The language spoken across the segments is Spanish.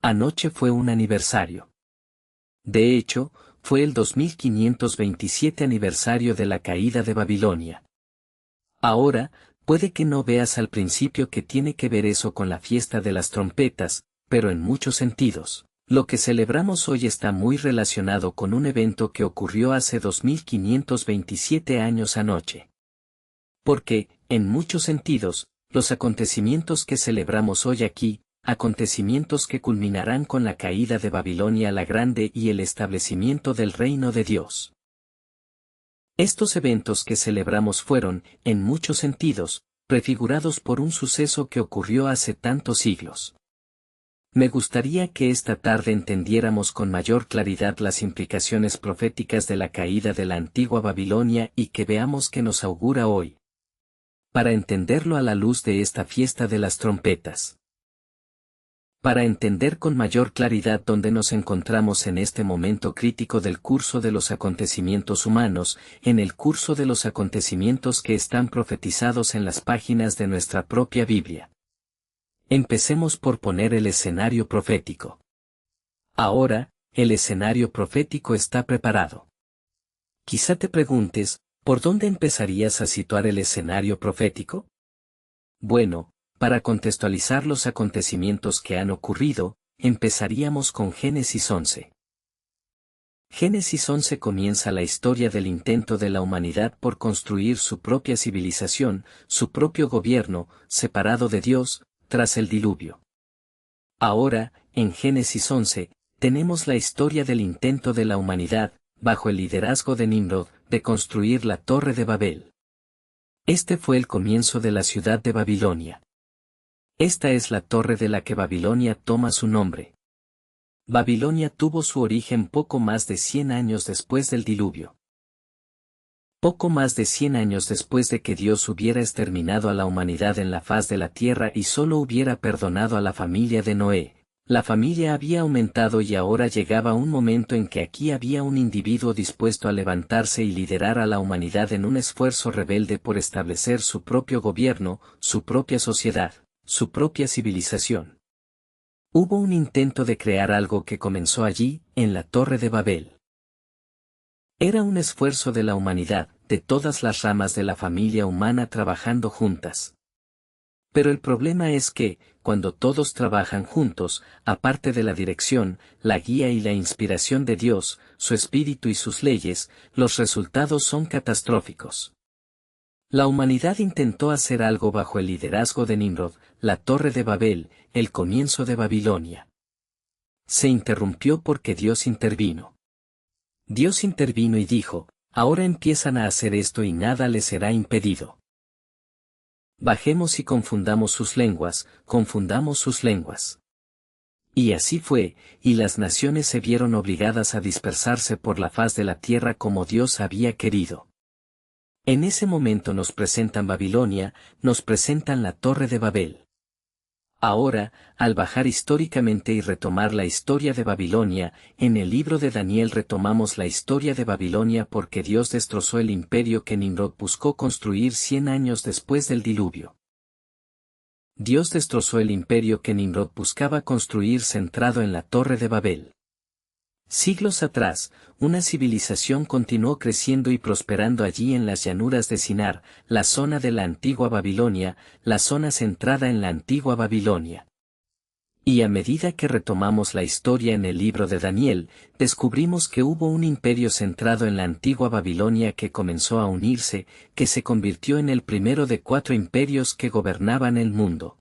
Anoche fue un aniversario. De hecho, fue el 2527 aniversario de la caída de Babilonia. Ahora, puede que no veas al principio que tiene que ver eso con la fiesta de las trompetas, pero en muchos sentidos, lo que celebramos hoy está muy relacionado con un evento que ocurrió hace 2527 años anoche. Porque, en muchos sentidos, los acontecimientos que celebramos hoy aquí, acontecimientos que culminarán con la caída de Babilonia la Grande y el establecimiento del reino de Dios. Estos eventos que celebramos fueron, en muchos sentidos, prefigurados por un suceso que ocurrió hace tantos siglos. Me gustaría que esta tarde entendiéramos con mayor claridad las implicaciones proféticas de la caída de la antigua Babilonia y que veamos qué nos augura hoy. Para entenderlo a la luz de esta fiesta de las trompetas. Para entender con mayor claridad dónde nos encontramos en este momento crítico del curso de los acontecimientos humanos, en el curso de los acontecimientos que están profetizados en las páginas de nuestra propia Biblia. Empecemos por poner el escenario profético. Ahora, el escenario profético está preparado. Quizá te preguntes, ¿por dónde empezarías a situar el escenario profético? Bueno, para contextualizar los acontecimientos que han ocurrido, empezaríamos con Génesis 11. Génesis 11 comienza la historia del intento de la humanidad por construir su propia civilización, su propio gobierno, separado de Dios, tras el diluvio. Ahora, en Génesis 11, tenemos la historia del intento de la humanidad, bajo el liderazgo de Nimrod, de construir la Torre de Babel. Este fue el comienzo de la ciudad de Babilonia. Esta es la torre de la que Babilonia toma su nombre. Babilonia tuvo su origen poco más de 100 años después del diluvio. Poco más de 100 años después de que Dios hubiera exterminado a la humanidad en la faz de la tierra y solo hubiera perdonado a la familia de Noé, la familia había aumentado y ahora llegaba un momento en que aquí había un individuo dispuesto a levantarse y liderar a la humanidad en un esfuerzo rebelde por establecer su propio gobierno, su propia sociedad, su propia civilización. Hubo un intento de crear algo que comenzó allí, en la Torre de Babel. Era un esfuerzo de la humanidad, de todas las ramas de la familia humana trabajando juntas. Pero el problema es que, cuando todos trabajan juntos, aparte de la dirección, la guía y la inspiración de Dios, su espíritu y sus leyes, los resultados son catastróficos. La humanidad intentó hacer algo bajo el liderazgo de Nimrod, la Torre de Babel, el comienzo de Babilonia. Se interrumpió porque Dios intervino. Dios intervino y dijo, ahora empiezan a hacer esto y nada les será impedido. Bajemos y confundamos sus lenguas, confundamos sus lenguas. Y así fue, y las naciones se vieron obligadas a dispersarse por la faz de la tierra como Dios había querido. En ese momento nos presentan Babilonia, nos presentan la Torre de Babel. Ahora, al bajar históricamente y retomar la historia de Babilonia, en el libro de Daniel retomamos la historia de Babilonia porque Dios destrozó el imperio que Nimrod buscó construir 100 años después del diluvio. Dios destrozó el imperio que Nimrod buscaba construir centrado en la Torre de Babel. Siglos atrás, una civilización continuó creciendo y prosperando allí en las llanuras de Sinar, la zona de la antigua Babilonia, la zona centrada en la antigua Babilonia. Y a medida que retomamos la historia en el libro de Daniel, descubrimos que hubo un imperio centrado en la antigua Babilonia que comenzó a unirse, que se convirtió en el primero de 4 imperios que gobernaban el mundo.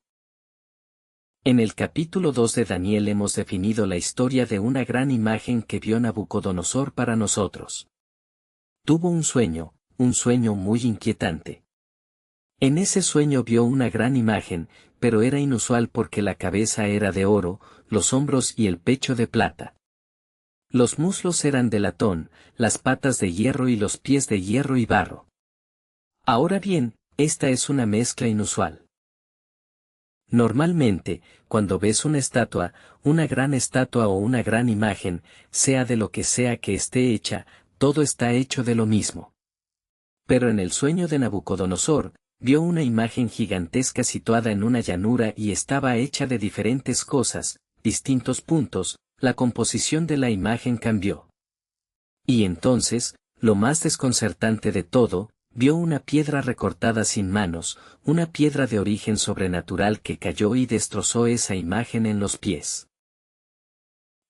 En el capítulo 2 de Daniel hemos definido la historia de una gran imagen que vio Nabucodonosor para nosotros. Tuvo un sueño muy inquietante. En ese sueño vio una gran imagen, pero era inusual porque la cabeza era de oro, los hombros y el pecho de plata. Los muslos eran de latón, las patas de hierro y los pies de hierro y barro. Ahora bien, esta es una mezcla inusual. Normalmente, cuando ves una estatua, una gran estatua o una gran imagen, sea de lo que sea que esté hecha, todo está hecho de lo mismo. Pero en el sueño de Nabucodonosor, vio una imagen gigantesca situada en una llanura y estaba hecha de diferentes cosas, distintos puntos, la composición de la imagen cambió. Y entonces, lo más desconcertante de todo, vio una piedra recortada sin manos, una piedra de origen sobrenatural que cayó y destrozó esa imagen en los pies.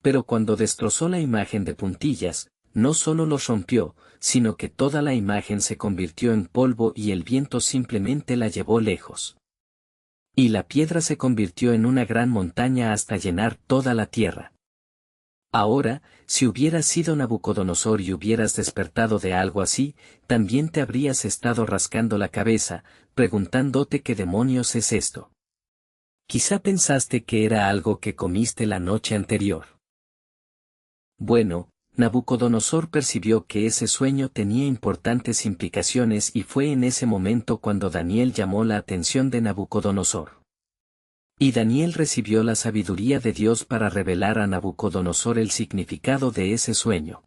Pero cuando destrozó la imagen de puntillas, no solo los rompió, sino que toda la imagen se convirtió en polvo y el viento simplemente la llevó lejos. Y la piedra se convirtió en una gran montaña hasta llenar toda la tierra. Ahora, si hubieras sido Nabucodonosor y hubieras despertado de algo así, también te habrías estado rascando la cabeza, preguntándote qué demonios es esto. Quizá pensaste que era algo que comiste la noche anterior. Bueno, Nabucodonosor percibió que ese sueño tenía importantes implicaciones y fue en ese momento cuando Daniel llamó la atención de Nabucodonosor. Y Daniel recibió la sabiduría de Dios para revelar a Nabucodonosor el significado de ese sueño.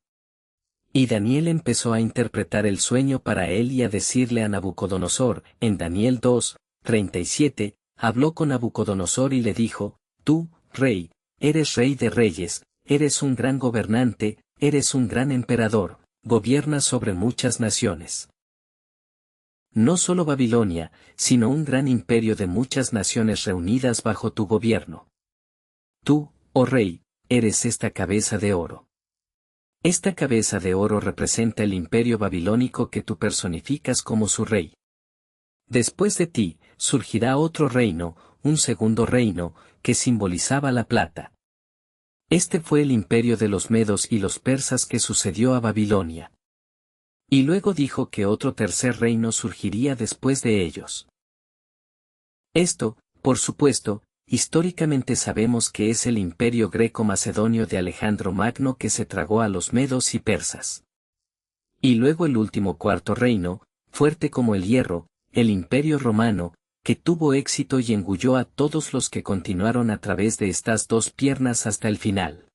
Y Daniel empezó a interpretar el sueño para él y a decirle a Nabucodonosor, en Daniel 2:37, habló con Nabucodonosor y le dijo, tú, rey, eres rey de reyes, eres un gran gobernante, eres un gran emperador, gobiernas sobre muchas naciones. No solo Babilonia, sino un gran imperio de muchas naciones reunidas bajo tu gobierno. Tú, oh rey, eres esta cabeza de oro. Esta cabeza de oro representa el imperio babilónico que tú personificas como su rey. Después de ti, surgirá otro reino, un segundo reino, que simbolizaba la plata. Este fue el imperio de los medos y los persas que sucedió a Babilonia. Y luego dijo que otro tercer reino surgiría después de ellos. Esto, por supuesto, históricamente sabemos que es el imperio greco-macedonio de Alejandro Magno que se tragó a los medos y persas. Y luego el último cuarto reino, fuerte como el hierro, el imperio romano, que tuvo éxito y engulló a todos los que continuaron a través de estas dos piernas hasta el final.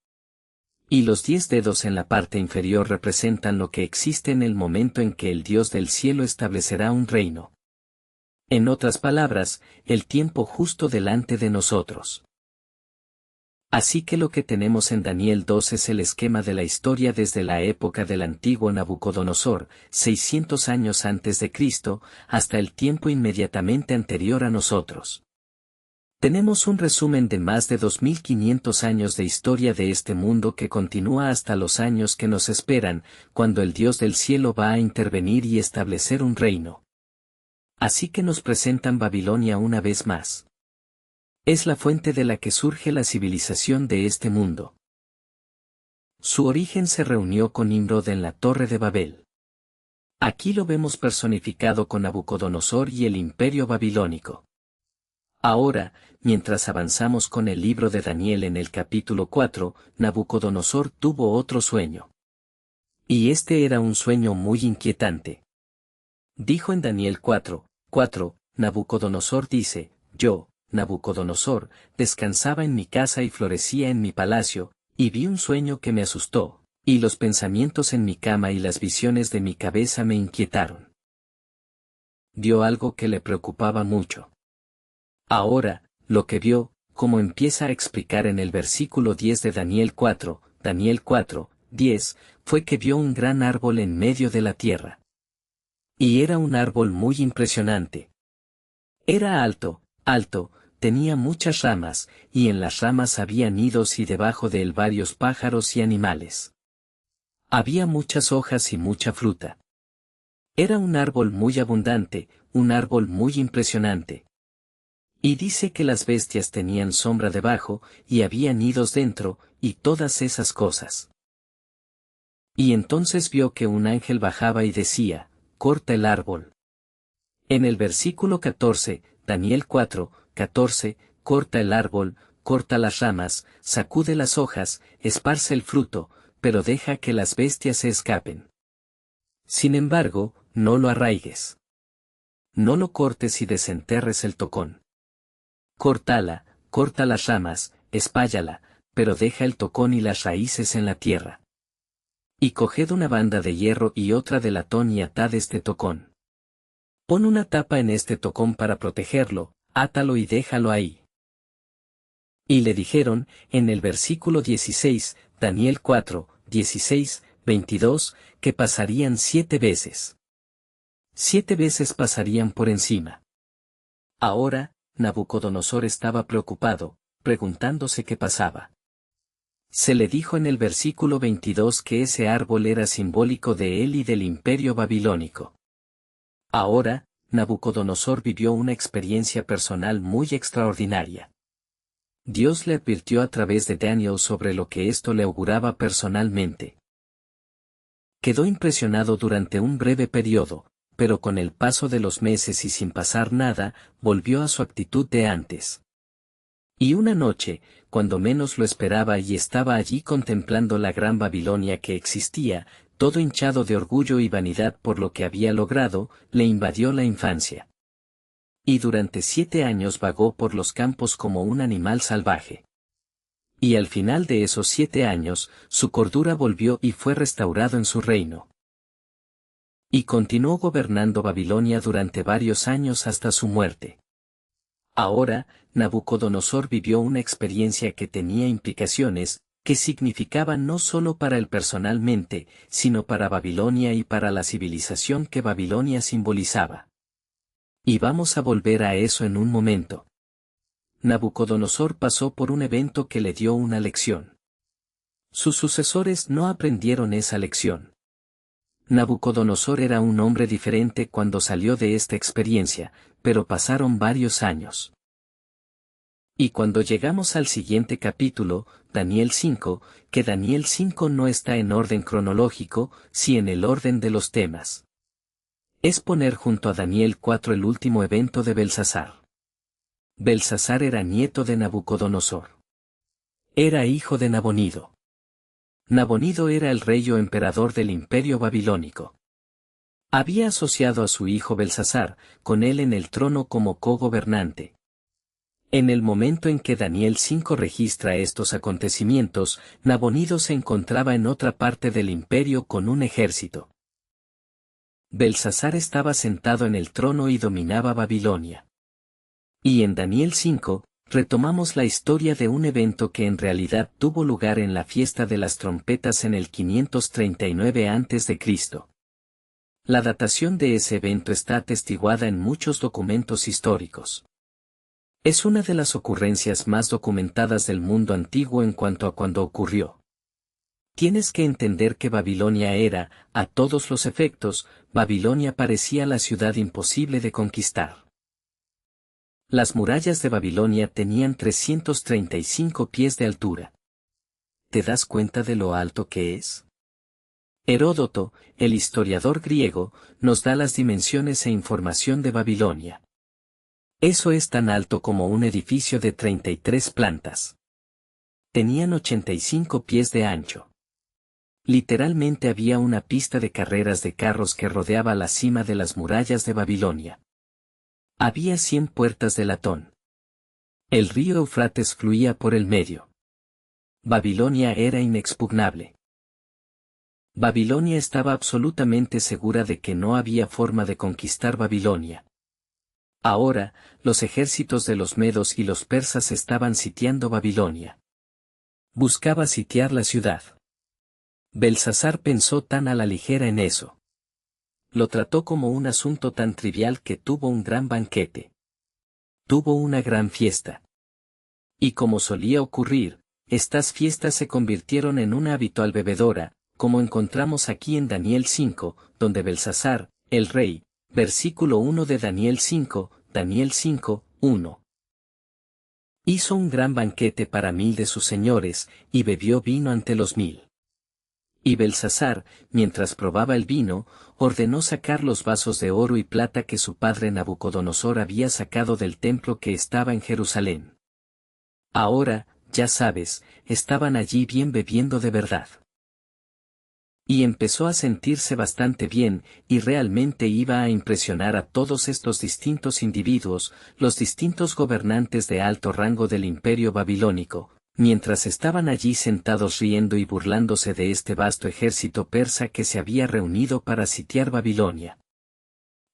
Y los 10 dedos en la parte inferior representan lo que existe en el momento en que el Dios del cielo establecerá un reino. En otras palabras, el tiempo justo delante de nosotros. Así que lo que tenemos en Daniel 2 es el esquema de la historia desde la época del antiguo Nabucodonosor, 600 años antes de Cristo, hasta el tiempo inmediatamente anterior a nosotros. Tenemos un resumen de más de 2500 años de historia de este mundo que continúa hasta los años que nos esperan, cuando el Dios del cielo va a intervenir y establecer un reino. Así que nos presentan Babilonia una vez más. Es la fuente de la que surge la civilización de este mundo. Su origen se reunió con Nimrod en la Torre de Babel. Aquí lo vemos personificado con Nabucodonosor y el imperio babilónico. Ahora, mientras avanzamos con el libro de Daniel en el capítulo 4, Nabucodonosor tuvo otro sueño. Y este era un sueño muy inquietante. Dijo en Daniel 4:4, Nabucodonosor dice, yo, Nabucodonosor, descansaba en mi casa y florecía en mi palacio, y vi un sueño que me asustó, y los pensamientos en mi cama y las visiones de mi cabeza me inquietaron. Vio algo que le preocupaba mucho. Ahora, lo que vio, como empieza a explicar en el versículo 10 de Daniel 4:10, fue que vio un gran árbol en medio de la tierra. Y era un árbol muy impresionante. Era alto, tenía muchas ramas, y en las ramas había nidos y debajo de él varios pájaros y animales. Había muchas hojas y mucha fruta. Era un árbol muy abundante, un árbol muy impresionante. Y dice que las bestias tenían sombra debajo, y había nidos dentro, y todas esas cosas. Y entonces vio que un ángel bajaba y decía, corta el árbol. En el versículo 14, Daniel 4:14, corta el árbol, corta las ramas, sacude las hojas, esparce el fruto, pero deja que las bestias se escapen. Sin embargo, no lo arraigues. No lo cortes y desenterres el tocón. Córtala, corta las ramas, espállala, pero deja el tocón y las raíces en la tierra. Y coged una banda de hierro y otra de latón y atad este tocón. Pon una tapa en este tocón para protegerlo, átalo y déjalo ahí. Y le dijeron, en el versículo 16, Daniel 4, 16, 22, que pasarían 7 veces. 7 veces pasarían por encima. Ahora, Nabucodonosor estaba preocupado, preguntándose qué pasaba. Se le dijo en el versículo 22 que ese árbol era simbólico de él y del imperio babilónico. Ahora, Nabucodonosor vivió una experiencia personal muy extraordinaria. Dios le advirtió a través de Daniel sobre lo que esto le auguraba personalmente. Quedó impresionado durante un breve periodo, pero con el paso de los meses y sin pasar nada, volvió a su actitud de antes. Y una noche, cuando menos lo esperaba y estaba allí contemplando la gran Babilonia que existía, todo hinchado de orgullo y vanidad por lo que había logrado, le invadió la infancia. Y durante 7 años vagó por los campos como un animal salvaje. Y al final de esos 7 años, su cordura volvió y fue restaurado en su reino. Y continuó gobernando Babilonia durante varios años hasta su muerte. Ahora, Nabucodonosor vivió una experiencia que tenía implicaciones, que significaban no solo para él personalmente, sino para Babilonia y para la civilización que Babilonia simbolizaba. Y vamos a volver a eso en un momento. Nabucodonosor pasó por un evento que le dio una lección. Sus sucesores no aprendieron esa lección. Nabucodonosor era un hombre diferente cuando salió de esta experiencia, pero pasaron varios años. Y cuando llegamos al siguiente capítulo, Daniel 5, que Daniel 5 no está en orden cronológico, si en el orden de los temas. Es poner junto a Daniel 4 el último evento de Belsasar. Belsasar era nieto de Nabucodonosor. Era hijo de Nabonido. Nabonido era el rey o emperador del imperio babilónico. Había asociado a su hijo Belsasar, con él en el trono como cogobernante. En el momento en que Daniel 5 registra estos acontecimientos, Nabonido se encontraba en otra parte del imperio con un ejército. Belsasar estaba sentado en el trono y dominaba Babilonia. Y en Daniel 5, retomamos la historia de un evento que en realidad tuvo lugar en la fiesta de las trompetas en el 539 a.C. La datación de ese evento está atestiguada en muchos documentos históricos. Es una de las ocurrencias más documentadas del mundo antiguo en cuanto a cuándo ocurrió. Tienes que entender que Babilonia era, a todos los efectos, Babilonia parecía la ciudad imposible de conquistar. Las murallas de Babilonia tenían 335 pies de altura. ¿Te das cuenta de lo alto que es? Heródoto, el historiador griego, nos da las dimensiones e información de Babilonia. Eso es tan alto como un edificio de 33 plantas. Tenían 85 pies de ancho. Literalmente había una pista de carreras de carros que rodeaba la cima de las murallas de Babilonia. Había 100 puertas de latón. El río Eufrates fluía por el medio. Babilonia era inexpugnable. Babilonia estaba absolutamente segura de que no había forma de conquistar Babilonia. Ahora, los ejércitos de los medos y los persas estaban sitiando Babilonia. Buscaba sitiar la ciudad. Belsasar pensó tan a la ligera en eso. Lo trató como un asunto tan trivial que tuvo un gran banquete. Tuvo una gran fiesta. Y como solía ocurrir, estas fiestas se convirtieron en una habitual bebedora, como encontramos aquí en Daniel 5, donde Belsasar, el rey, versículo 1 de Daniel 5, 1. Hizo un gran banquete para 1000 de sus señores, y bebió vino ante los 1000. Y Belsasar, mientras probaba el vino, ordenó sacar los vasos de oro y plata que su padre Nabucodonosor había sacado del templo que estaba en Jerusalén. Ahora, ya sabes, estaban allí bien bebiendo de verdad. Y empezó a sentirse bastante bien, y realmente iba a impresionar a todos estos distintos individuos, los distintos gobernantes de alto rango del imperio babilónico, mientras estaban allí sentados riendo y burlándose de este vasto ejército persa que se había reunido para sitiar Babilonia.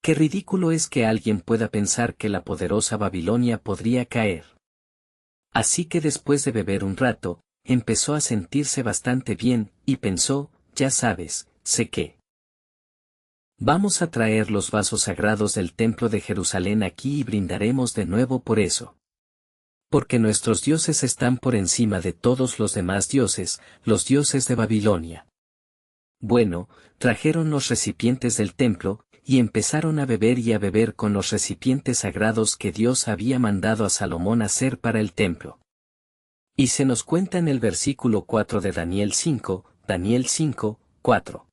Qué ridículo es que alguien pueda pensar que la poderosa Babilonia podría caer. Así que después de beber un rato, empezó a sentirse bastante bien, y pensó, ya sabes, sé qué. Vamos a traer los vasos sagrados del templo de Jerusalén aquí y brindaremos de nuevo por eso. Porque nuestros dioses están por encima de todos los demás dioses, los dioses de Babilonia. Bueno, trajeron los recipientes del templo, y empezaron a beber con los recipientes sagrados que Dios había mandado a Salomón hacer para el templo. Y se nos cuenta en el versículo 4 de Daniel 5, 4.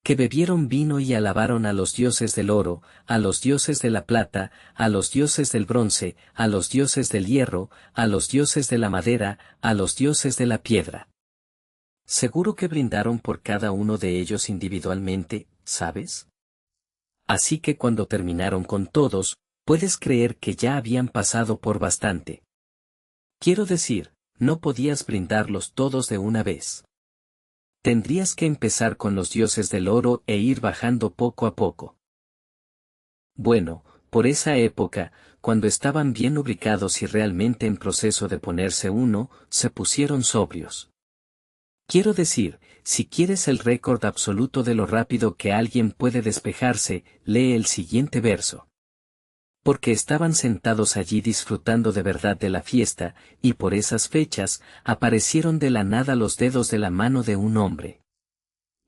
Que bebieron vino y alabaron a los dioses del oro, a los dioses de la plata, a los dioses del bronce, a los dioses del hierro, a los dioses de la madera, a los dioses de la piedra. Seguro que brindaron por cada uno de ellos individualmente, ¿sabes? Así que cuando terminaron con todos, puedes creer que ya habían pasado por bastante. Quiero decir, no podías brindarlos todos de una vez. Tendrías que empezar con los dioses del oro e ir bajando poco a poco. Bueno, por esa época, cuando estaban bien lubricados y realmente en proceso de ponerse uno, se pusieron sobrios. Quiero decir, si quieres el récord absoluto de lo rápido que alguien puede despejarse, lee el siguiente verso. Porque estaban sentados allí disfrutando de verdad de la fiesta, y por esas fechas, aparecieron de la nada los dedos de la mano de un hombre.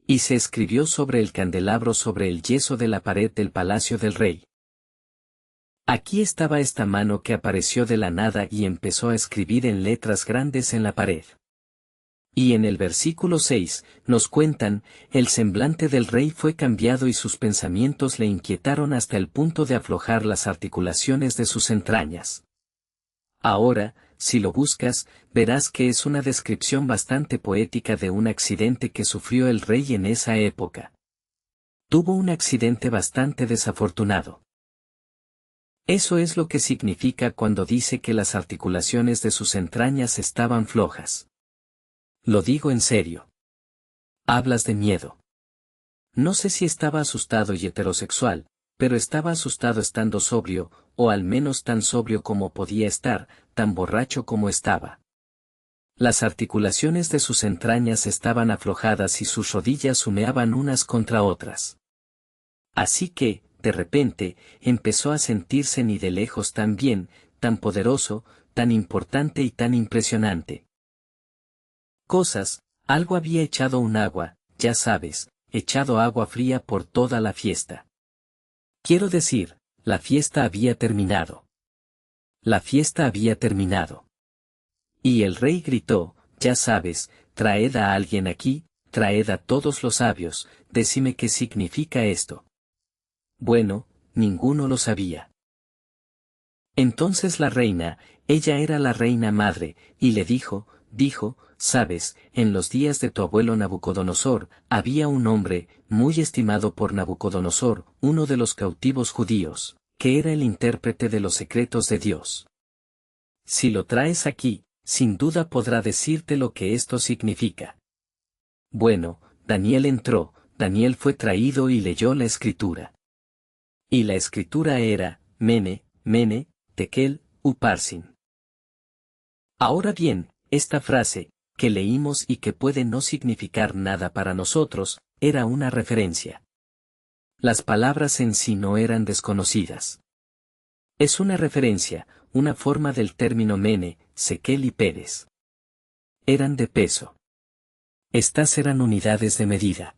Y se escribió sobre el candelabro sobre el yeso de la pared del palacio del rey. Aquí estaba esta mano que apareció de la nada y empezó a escribir en letras grandes en la pared. Y en el versículo 6, nos cuentan, el semblante del rey fue cambiado y sus pensamientos le inquietaron hasta el punto de aflojar las articulaciones de sus entrañas. Ahora, si lo buscas, verás que es una descripción bastante poética de un accidente que sufrió el rey en esa época. Tuvo un accidente bastante desafortunado. Eso es lo que significa cuando dice que las articulaciones de sus entrañas estaban flojas. Lo digo en serio. Hablas de miedo. No sé si estaba asustado y heterosexual, pero estaba asustado estando sobrio, o al menos tan sobrio como podía estar, tan borracho como estaba. Las articulaciones de sus entrañas estaban aflojadas y sus rodillas humeaban unas contra otras. Así que, de repente, empezó a sentirse ni de lejos tan bien, tan poderoso, tan importante y tan impresionante. Algo había echado un agua, ya sabes, echado agua fría por toda la fiesta. Quiero decir, la fiesta había terminado. La fiesta había terminado. Y el rey gritó, ya sabes, traed a alguien aquí, traed a todos los sabios, decime qué significa esto. Bueno, ninguno lo sabía. Entonces la reina, ella era la reina madre, y le dijo, sabes, en los días de tu abuelo Nabucodonosor, había un hombre, muy estimado por Nabucodonosor, uno de los cautivos judíos, que era el intérprete de los secretos de Dios. Si lo traes aquí, sin duda podrá decirte lo que esto significa. Bueno, Daniel entró, Daniel fue traído y leyó la escritura. Y la escritura era, Mene, Tekel, Uparsin. Ahora bien, esta frase, que leímos y que puede no significar nada para nosotros, era una referencia. Las palabras en sí no eran desconocidas. Es una referencia, una forma del término Mene, Sekel y Peres. Eran de peso. Estas eran unidades de medida.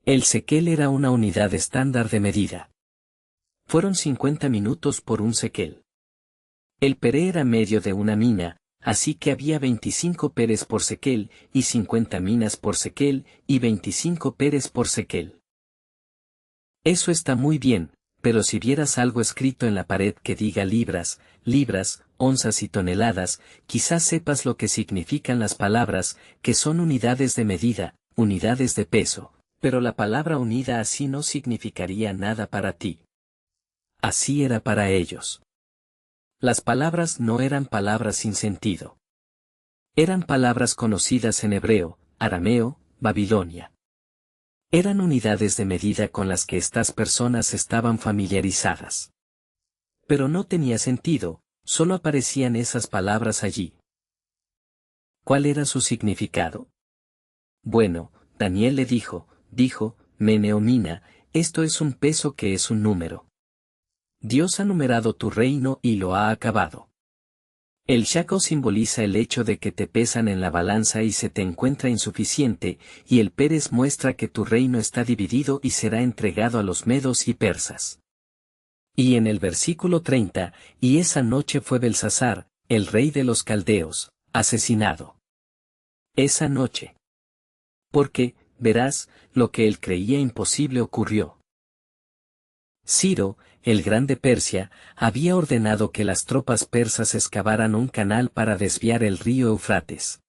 El sekel era una unidad estándar de medida. Fueron 50 minutos por un sekel. El peré era medio de una mina, así que había 25 peres por sekel, y 50 minas por sekel, y 25 peres por sekel. Eso está muy bien, pero si vieras algo escrito en la pared que diga libras, onzas y toneladas, quizás sepas lo que significan las palabras, que son unidades de medida, unidades de peso, pero la palabra unida así no significaría nada para ti. Así era para ellos. Las palabras no eran palabras sin sentido. Eran palabras conocidas en hebreo, arameo, Babilonia. Eran unidades de medida con las que estas personas estaban familiarizadas. Pero no tenía sentido, Solo aparecían esas palabras allí. ¿Cuál era su significado? Bueno, Daniel le dijo, Meneomina, esto es un peso que es un número. Dios ha numerado tu reino y lo ha acabado. El shakel simboliza el hecho de que te pesan en la balanza y se te encuentra insuficiente, y el pérez muestra que tu reino está dividido y será entregado a los medos y persas. Y en el versículo 30, y esa noche fue Belsasar, el rey de los caldeos, asesinado. Esa noche. Porque, verás, lo que él creía imposible ocurrió. Ciro, el gran de Persia, había ordenado que las tropas persas excavaran un canal para desviar el río Eufrates.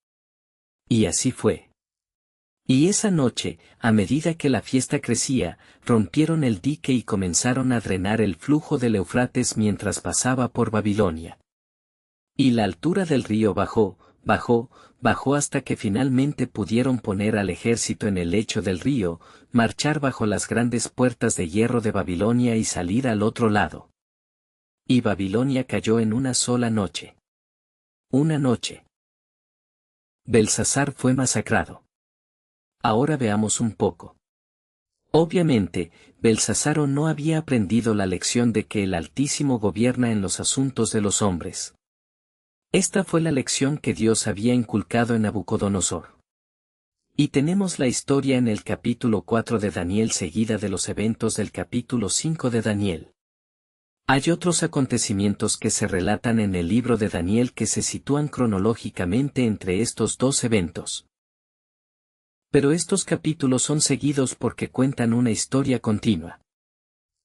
Y así fue. Y esa noche, a medida que la fiesta crecía, rompieron el dique y comenzaron a drenar el flujo del Eufrates mientras pasaba por Babilonia. Y la altura del río bajó hasta que finalmente pudieron poner al ejército en el lecho del río, marchar bajo las grandes puertas de hierro de Babilonia y salir al otro lado. Y Babilonia cayó en una sola noche. Una noche. Belsasar fue masacrado. Ahora veamos un poco. Obviamente, Belsasar no había aprendido la lección de que el Altísimo gobierna en los asuntos de los hombres. Esta fue la lección que Dios había inculcado en Nabucodonosor. Y tenemos la historia en el capítulo 4 de Daniel seguida de los eventos del capítulo 5 de Daniel. Hay otros acontecimientos que se relatan en el libro de Daniel que se sitúan cronológicamente entre estos dos eventos. Pero estos capítulos son seguidos porque cuentan una historia continua.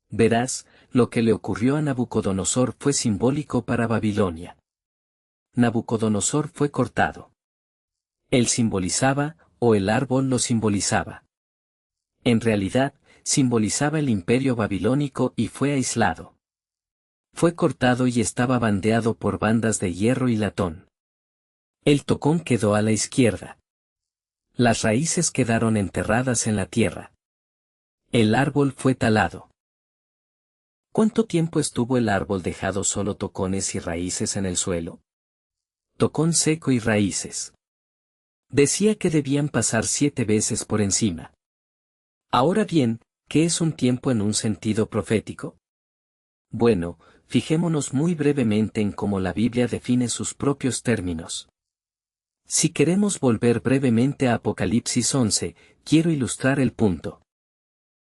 Verás, lo que le ocurrió a Nabucodonosor fue simbólico para Babilonia. Nabucodonosor fue cortado. Él simbolizaba, o el árbol lo simbolizaba. En realidad, simbolizaba el imperio babilónico y fue aislado. Fue cortado y estaba bandeado por bandas de hierro y latón. El tocón quedó a la izquierda. Las raíces quedaron enterradas en la tierra. El árbol fue talado. ¿Cuánto tiempo estuvo el árbol dejado solo tocones y raíces en el suelo? Tocón seco y raíces. Decía que debían pasar 7 veces por encima. Ahora bien, ¿qué es un tiempo en un sentido profético? Bueno, fijémonos muy brevemente en cómo la Biblia define sus propios términos. Si queremos volver brevemente a Apocalipsis 11, quiero ilustrar el punto.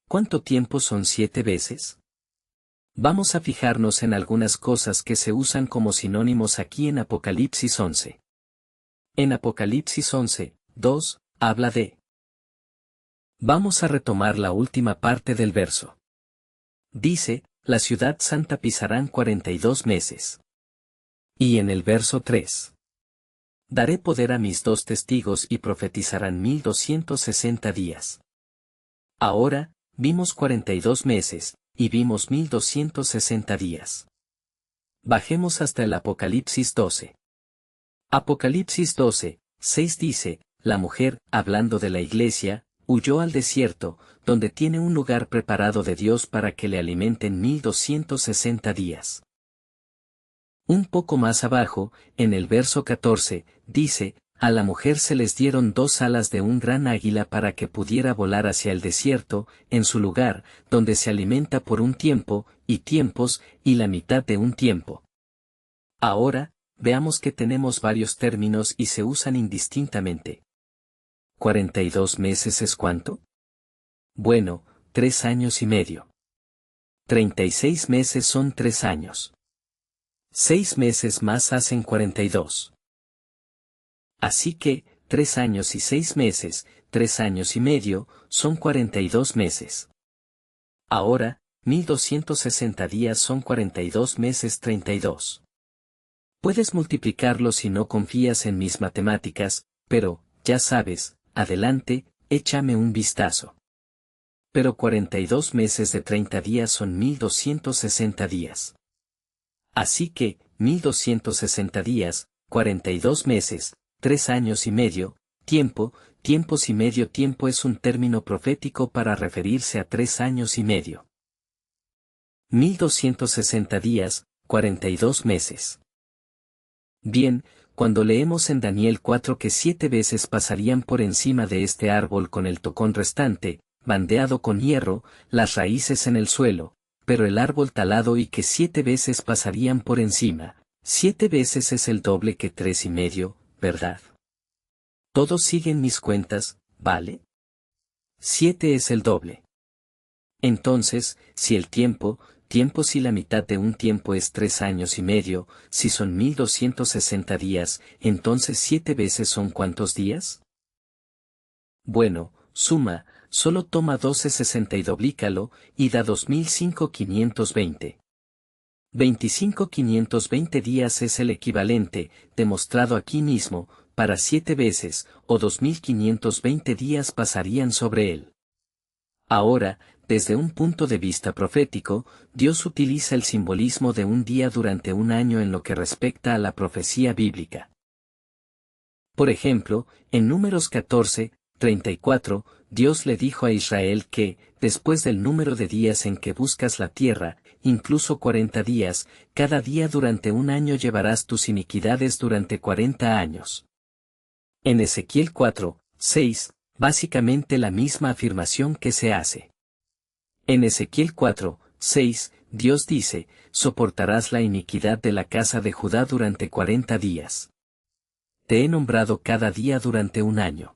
¿Cuánto tiempo son 7 veces? Vamos a fijarnos en algunas cosas que se usan como sinónimos aquí en Apocalipsis 11. En Apocalipsis 11, 2, habla de. Vamos a retomar la última parte del verso. Dice, la ciudad santa pisarán 42 meses. Y en el verso 3. Daré poder a mis 2 testigos y profetizarán 1260 días. Ahora, vimos 42 meses, y vimos 1260 días. Bajemos hasta el Apocalipsis 12. Apocalipsis 12, 6 dice, la mujer, hablando de la iglesia, huyó al desierto, donde tiene un lugar preparado de Dios para que le alimenten 1260 días. Un poco más abajo, en el verso 14, dice, a la mujer se les dieron 2 alas de un gran águila para que pudiera volar hacia el desierto, en su lugar, donde se alimenta por un tiempo, y tiempos, y la mitad de un tiempo. Ahora, veamos que tenemos varios términos y se usan indistintamente. ¿42 meses es cuánto? Bueno, 3 años y medio. 36 meses son 3 años. 6 meses más hacen 42. Así que, 3 años y 6 meses, 3 años y medio, son 42 meses. Ahora, 1260 días son 42 meses 32. Puedes multiplicarlo si no confías en mis matemáticas, pero, ya sabes, adelante, échame un vistazo. Pero 42 meses de 30 días son 1260 días. Así que, 1260 días, 42 meses, 3 años y medio, tiempos y medio tiempo es un término profético para referirse a 3 años y medio. 1260 días, 42 meses. Bien, cuando leemos en Daniel 4 que 7 veces pasarían por encima de este árbol con el tocón restante, bandeado con hierro, las raíces en el suelo, pero el árbol talado y que 7 veces pasarían por encima, 7 veces es el doble que 3,5, ¿verdad? Todos siguen mis cuentas, ¿vale? 7 es el doble. Entonces, si el tiempo si la mitad de un tiempo es 3,5 años, si son 1260 días, entonces 7 veces son ¿cuántos días? Bueno, suma, solo toma 12,60 y doblícalo, y da 25,520. 25,520 días es el equivalente, demostrado aquí mismo, para 7 veces, o 2520 días pasarían sobre él. Ahora, desde un punto de vista profético, Dios utiliza el simbolismo de un día durante un año en lo que respecta a la profecía bíblica. Por ejemplo, en Números 14, 34, Dios le dijo a Israel que, después del número de días en que buscas la tierra, incluso 40 días, cada día durante un año llevarás tus iniquidades durante 40 años. En Ezequiel 4, 6, básicamente la misma afirmación que se hace. En Ezequiel 4, 6, Dios dice, soportarás la iniquidad de la casa de Judá durante 40 días. Te he nombrado cada día durante un año.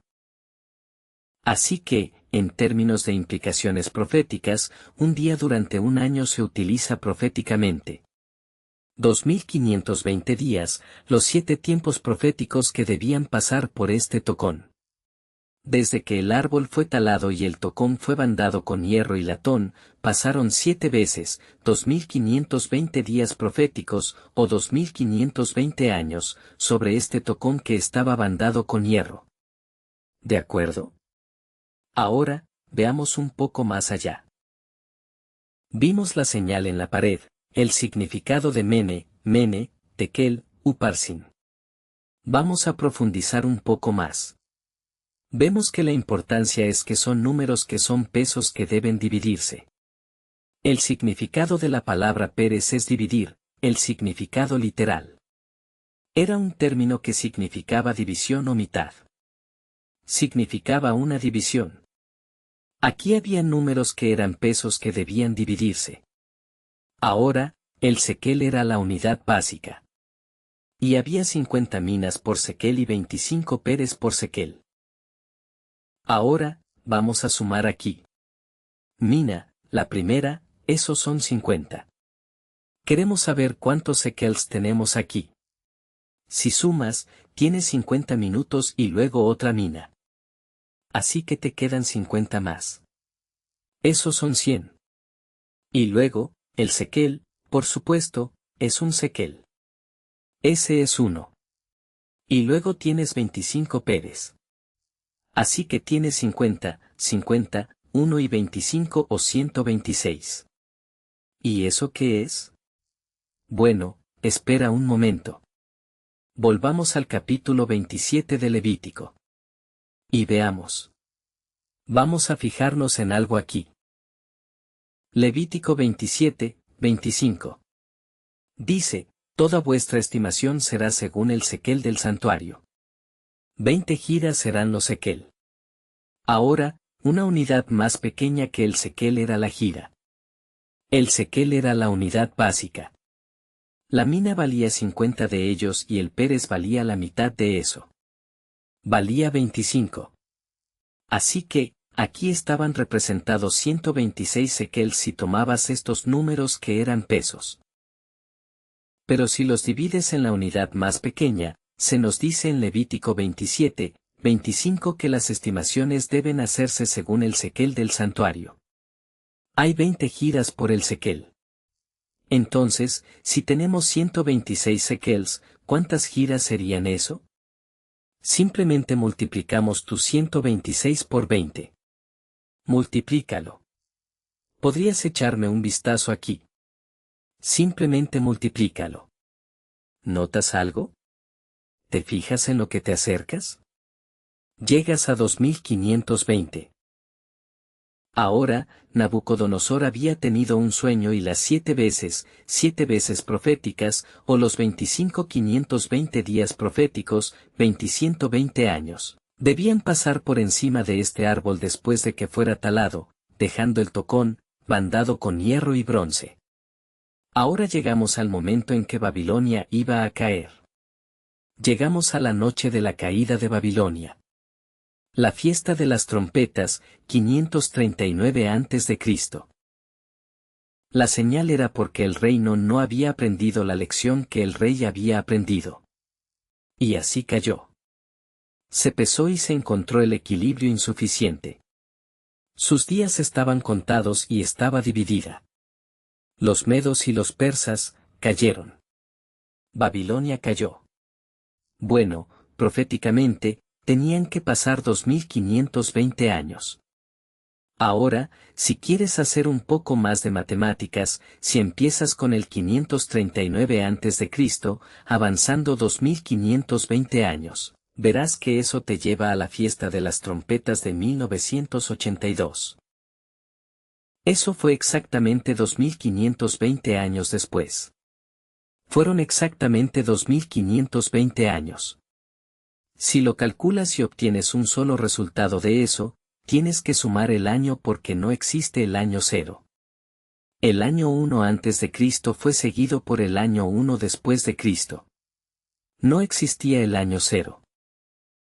Así que, en términos de implicaciones proféticas, un día durante un año se utiliza proféticamente. 2520 días, los 7 tiempos proféticos que debían pasar por este tocón. Desde que el árbol fue talado y el tocón fue bandado con hierro y latón, pasaron 7 veces, 2520 días proféticos, o 2520 años, sobre este tocón que estaba bandado con hierro. ¿De acuerdo? Ahora, veamos un poco más allá. Vimos la señal en la pared, el significado de mene, tekel, uparsin. Vamos a profundizar un poco más. Vemos que la importancia es que son números que son pesos que deben dividirse. El significado de la palabra Pérez es dividir, el significado literal. Era un término que significaba división o mitad. Significaba una división. Aquí había números que eran pesos que debían dividirse. Ahora, el sequel era la unidad básica. Y había 50 minas por sequel y 25 Pérez por sequel. Ahora, vamos a sumar aquí. Mina, la primera, esos son 50. Queremos saber cuántos sekels tenemos aquí. Si sumas, tienes 50 minutos y luego otra mina. Así que te quedan 50 más. Esos son 100. Y luego, el sequel, por supuesto, es un sequel. Ese es 1. Y luego tienes 25 Pérez. Así que tienes 50, 1 y 25 o 126. ¿Y eso qué es? Bueno, espera un momento. Volvamos al capítulo 27 de Levítico. Y veamos. Vamos a fijarnos en algo aquí. Levítico 27, 25. Dice, toda vuestra estimación será según el sequel del santuario. 20 giras serán los sequel. Ahora, una unidad más pequeña que el sequel era la gira. El sequel era la unidad básica. La mina valía 50 de ellos y el Pérez valía la mitad de eso. Valía 25. Así que, aquí estaban representados 126 sekels si tomabas estos números que eran pesos. Pero si los divides en la unidad más pequeña, se nos dice en Levítico 27, 25 que las estimaciones deben hacerse según el sequel del santuario. Hay 20 giras por el sequel. Entonces, si tenemos 126 sekels, ¿cuántas giras serían eso? Simplemente multiplicamos tu 126 por 20. Multiplícalo. Podrías echarme un vistazo aquí. Simplemente multiplícalo. ¿Notas algo? ¿Te fijas en lo que te acercas? Llegas a 2520. Ahora, Nabucodonosor había tenido un sueño y las 7 veces proféticas, o los 25.520 días proféticos, 2120 años, debían pasar por encima de este árbol después de que fuera talado, dejando el tocón, bandado con hierro y bronce. Ahora llegamos al momento en que Babilonia iba a caer. Llegamos a la noche de la caída de Babilonia. La fiesta de las trompetas, 539 a.C. La señal era porque el reino no había aprendido la lección que el rey había aprendido. Y así cayó. Se pesó y se encontró el equilibrio insuficiente. Sus días estaban contados y estaba dividida. Los medos y los persas cayeron. Babilonia cayó. Bueno, proféticamente, tenían que pasar 2520 años. Ahora, si quieres hacer un poco más de matemáticas, si empiezas con el 539 a.C., avanzando 2520 años, verás que eso te lleva a la fiesta de las trompetas de 1982. Eso fue exactamente 2520 años después. Fueron exactamente 2520 años. Si lo calculas y obtienes un solo resultado de eso, tienes que sumar el año porque no existe el año 0. El año 1 antes de Cristo fue seguido por el año 1 después de Cristo. No existía el año 0.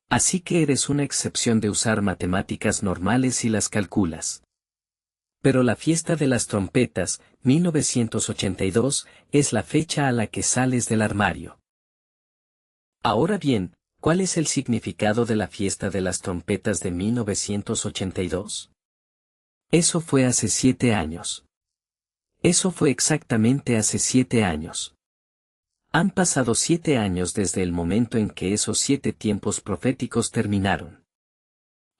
Así que eres una excepción de usar matemáticas normales y las calculas. Pero la fiesta de las trompetas, 1982, es la fecha a la que sales del armario. Ahora bien, ¿cuál es el significado de la fiesta de las trompetas de 1982? Eso fue hace 7 años. Eso fue exactamente hace 7 años. Han pasado 7 años desde el momento en que esos 7 tiempos proféticos terminaron.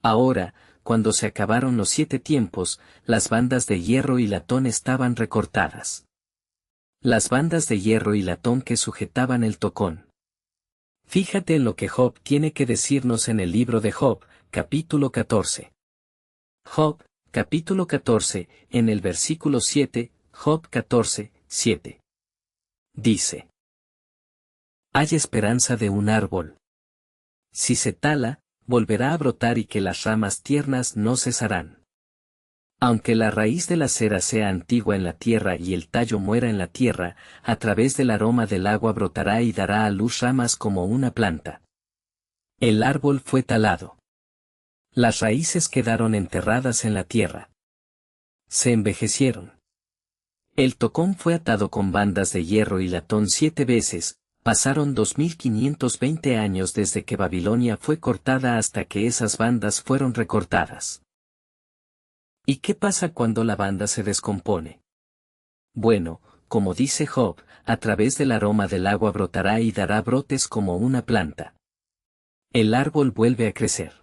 Ahora, cuando se acabaron los 7 tiempos, las bandas de hierro y latón estaban recortadas. Las bandas de hierro y latón que sujetaban el tocón. Fíjate en lo que Job tiene que decirnos en el libro de Job, capítulo 14. Job, capítulo 14, en el versículo 7, Job 14, 7. Dice: Hay esperanza de un árbol. Si se tala, volverá a brotar y que las ramas tiernas no cesarán. Aunque la raíz de la cera sea antigua en la tierra y el tallo muera en la tierra, a través del aroma del agua brotará y dará a luz ramas como una planta. El árbol fue talado. Las raíces quedaron enterradas en la tierra. Se envejecieron. El tocón fue atado con bandas de hierro y latón 7 veces, pasaron 2520 años desde que Babilonia fue cortada hasta que esas bandas fueron recortadas. ¿Y qué pasa cuando la banda se descompone? Bueno, como dice Job, a través del aroma del agua brotará y dará brotes como una planta. El árbol vuelve a crecer.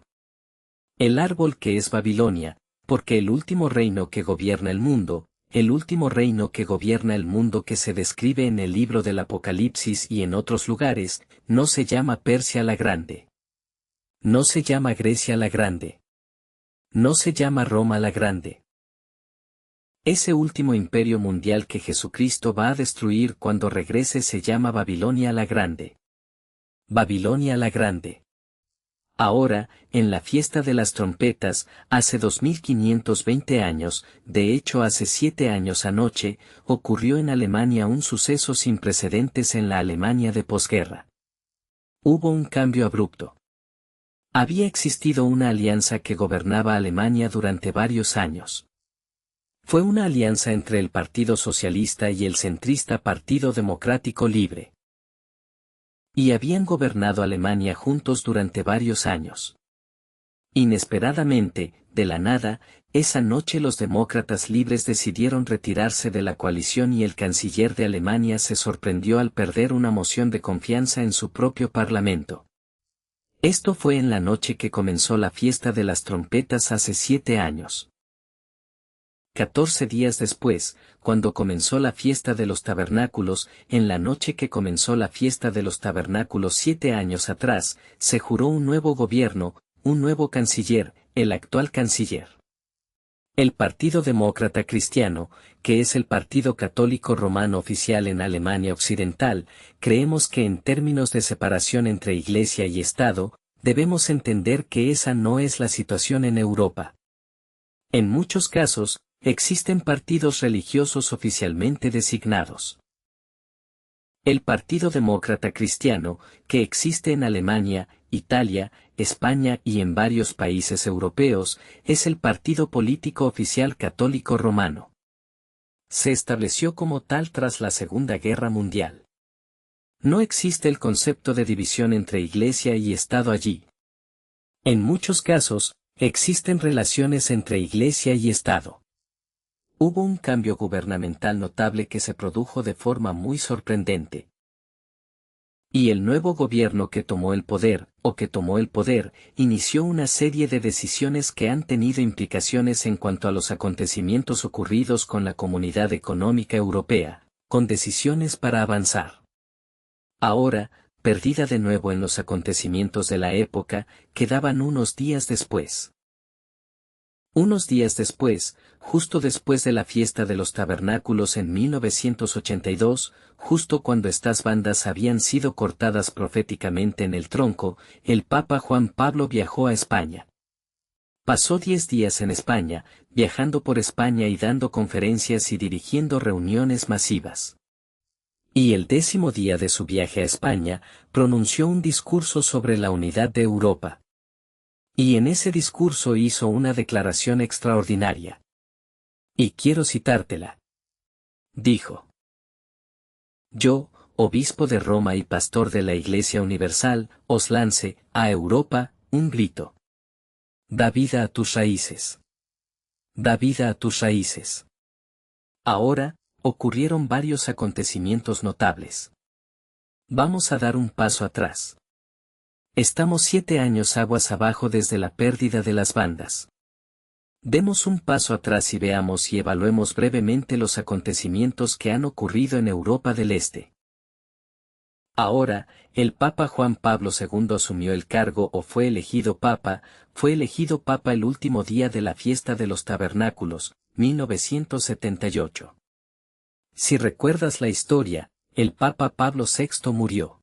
El árbol que es Babilonia, porque el último reino que gobierna el mundo, el último reino que gobierna el mundo que se describe en el libro del Apocalipsis y en otros lugares, no se llama Persia la Grande. No se llama Grecia la Grande. No se llama Roma la Grande. Ese último imperio mundial que Jesucristo va a destruir cuando regrese se llama Babilonia la Grande. Babilonia la Grande. Ahora, en la fiesta de las trompetas, hace 2520 años, de hecho hace 7 años anoche, ocurrió en Alemania un suceso sin precedentes en la Alemania de posguerra. Hubo un cambio abrupto. Había existido una alianza que gobernaba Alemania durante varios años. Fue una alianza entre el Partido Socialista y el centrista Partido Democrático Libre. Y habían gobernado Alemania juntos durante varios años. Inesperadamente, de la nada, esa noche los demócratas libres decidieron retirarse de la coalición y el canciller de Alemania se sorprendió al perder una moción de confianza en su propio parlamento. Esto fue en la noche que comenzó la fiesta de las trompetas hace 7 años. 14 días después, cuando comenzó la fiesta de los tabernáculos, en la noche que comenzó la fiesta de los tabernáculos 7 años atrás, se juró un nuevo gobierno, un nuevo canciller, el actual canciller. El Partido Demócrata Cristiano, que es el partido católico romano oficial en Alemania Occidental, creemos que en términos de separación entre Iglesia y Estado, debemos entender que esa no es la situación en Europa. En muchos casos, existen partidos religiosos oficialmente designados. El Partido Demócrata Cristiano, que existe en Alemania, Italia, España y en varios países europeos, es el partido político oficial católico romano. Se estableció como tal tras la Segunda Guerra Mundial. No existe el concepto de división entre Iglesia y Estado allí. En muchos casos, existen relaciones entre Iglesia y Estado. Hubo un cambio gubernamental notable que se produjo de forma muy sorprendente. Y el nuevo gobierno que tomó el poder, inició una serie de decisiones que han tenido implicaciones en cuanto a los acontecimientos ocurridos con la Comunidad Económica Europea, con decisiones para avanzar. Ahora, perdida de nuevo en los acontecimientos de la época, quedaban unos días después. Unos días después, justo después de la fiesta de los tabernáculos en 1982, justo cuando estas bandas habían sido cortadas proféticamente en el tronco, el Papa Juan Pablo viajó a España. Pasó 10 días en España, viajando por España y dando conferencias y dirigiendo reuniones masivas. Y el 10º día de su viaje a España, pronunció un discurso sobre la unidad de Europa. Y en ese discurso hizo una declaración extraordinaria. Y quiero citártela. Dijo: Yo, obispo de Roma y pastor de la Iglesia Universal, os lance, a Europa, un grito. Da vida a tus raíces. Da vida a tus raíces. Ahora, ocurrieron varios acontecimientos notables. Vamos a dar un paso atrás. Estamos 7 años aguas abajo desde la pérdida de las bandas. Demos un paso atrás y veamos y evaluemos brevemente los acontecimientos que han ocurrido en Europa del Este. Ahora, el Papa Juan Pablo II asumió el cargo o fue elegido Papa el último día de la fiesta de los tabernáculos, 1978. Si recuerdas la historia, el Papa Pablo VI murió.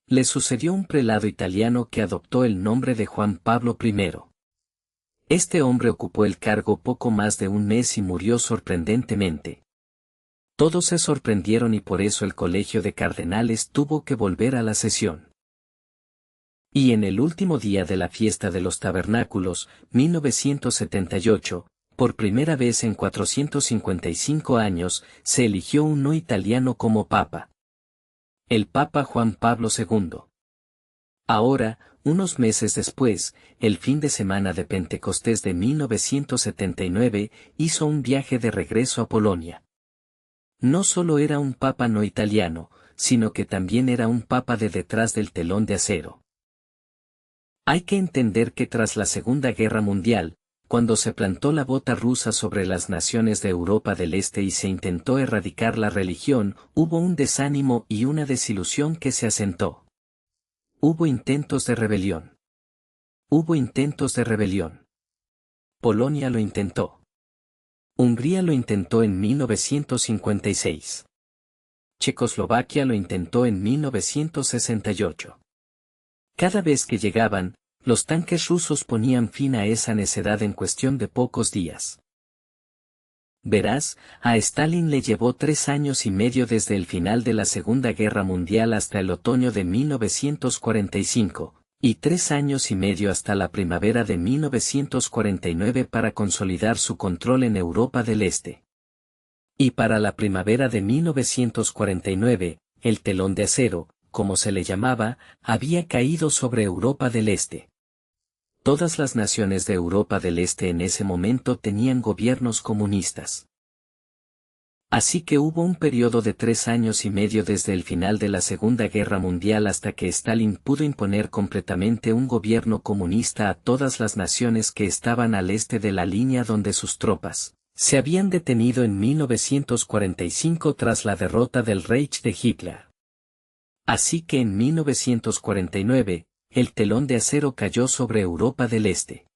Le sucedió un prelado italiano que adoptó el nombre de Juan Pablo I. Este hombre ocupó el cargo poco más de un mes y murió sorprendentemente. Todos se sorprendieron y por eso el Colegio de Cardenales tuvo que volver a la sesión. Y en el último día de la fiesta de los tabernáculos, 1978, por primera vez en 455 años, se eligió un no italiano como papa. El Papa Juan Pablo II. Ahora, unos meses después, el fin de semana de Pentecostés de 1979, hizo un viaje de regreso a Polonia. No solo era un papa no italiano, sino que también era un papa de detrás del telón de acero. Hay que entender que tras la Segunda Guerra Mundial, cuando se plantó la bota rusa sobre las naciones de Europa del Este y se intentó erradicar la religión, hubo un desánimo y una desilusión que se asentó. Hubo intentos de rebelión. Polonia lo intentó. Hungría lo intentó en 1956. Checoslovaquia lo intentó en 1968. Cada vez que llegaban, los tanques rusos ponían fin a esa necedad en cuestión de pocos días. Verás, a Stalin le llevó 3 años y medio desde el final de la Segunda Guerra Mundial hasta el otoño de 1945, y 3 años y medio hasta la primavera de 1949 para consolidar su control en Europa del Este. Y para la primavera de 1949, el telón de acero, como se le llamaba, había caído sobre Europa del Este. Todas las naciones de Europa del Este en ese momento tenían gobiernos comunistas. Así que hubo un periodo de 3 años y medio desde el final de la Segunda Guerra Mundial hasta que Stalin pudo imponer completamente un gobierno comunista a todas las naciones que estaban al este de la línea donde sus tropas se habían detenido en 1945 tras la derrota del Reich de Hitler. Así que en 1949, el telón de acero cayó sobre Europa del Este.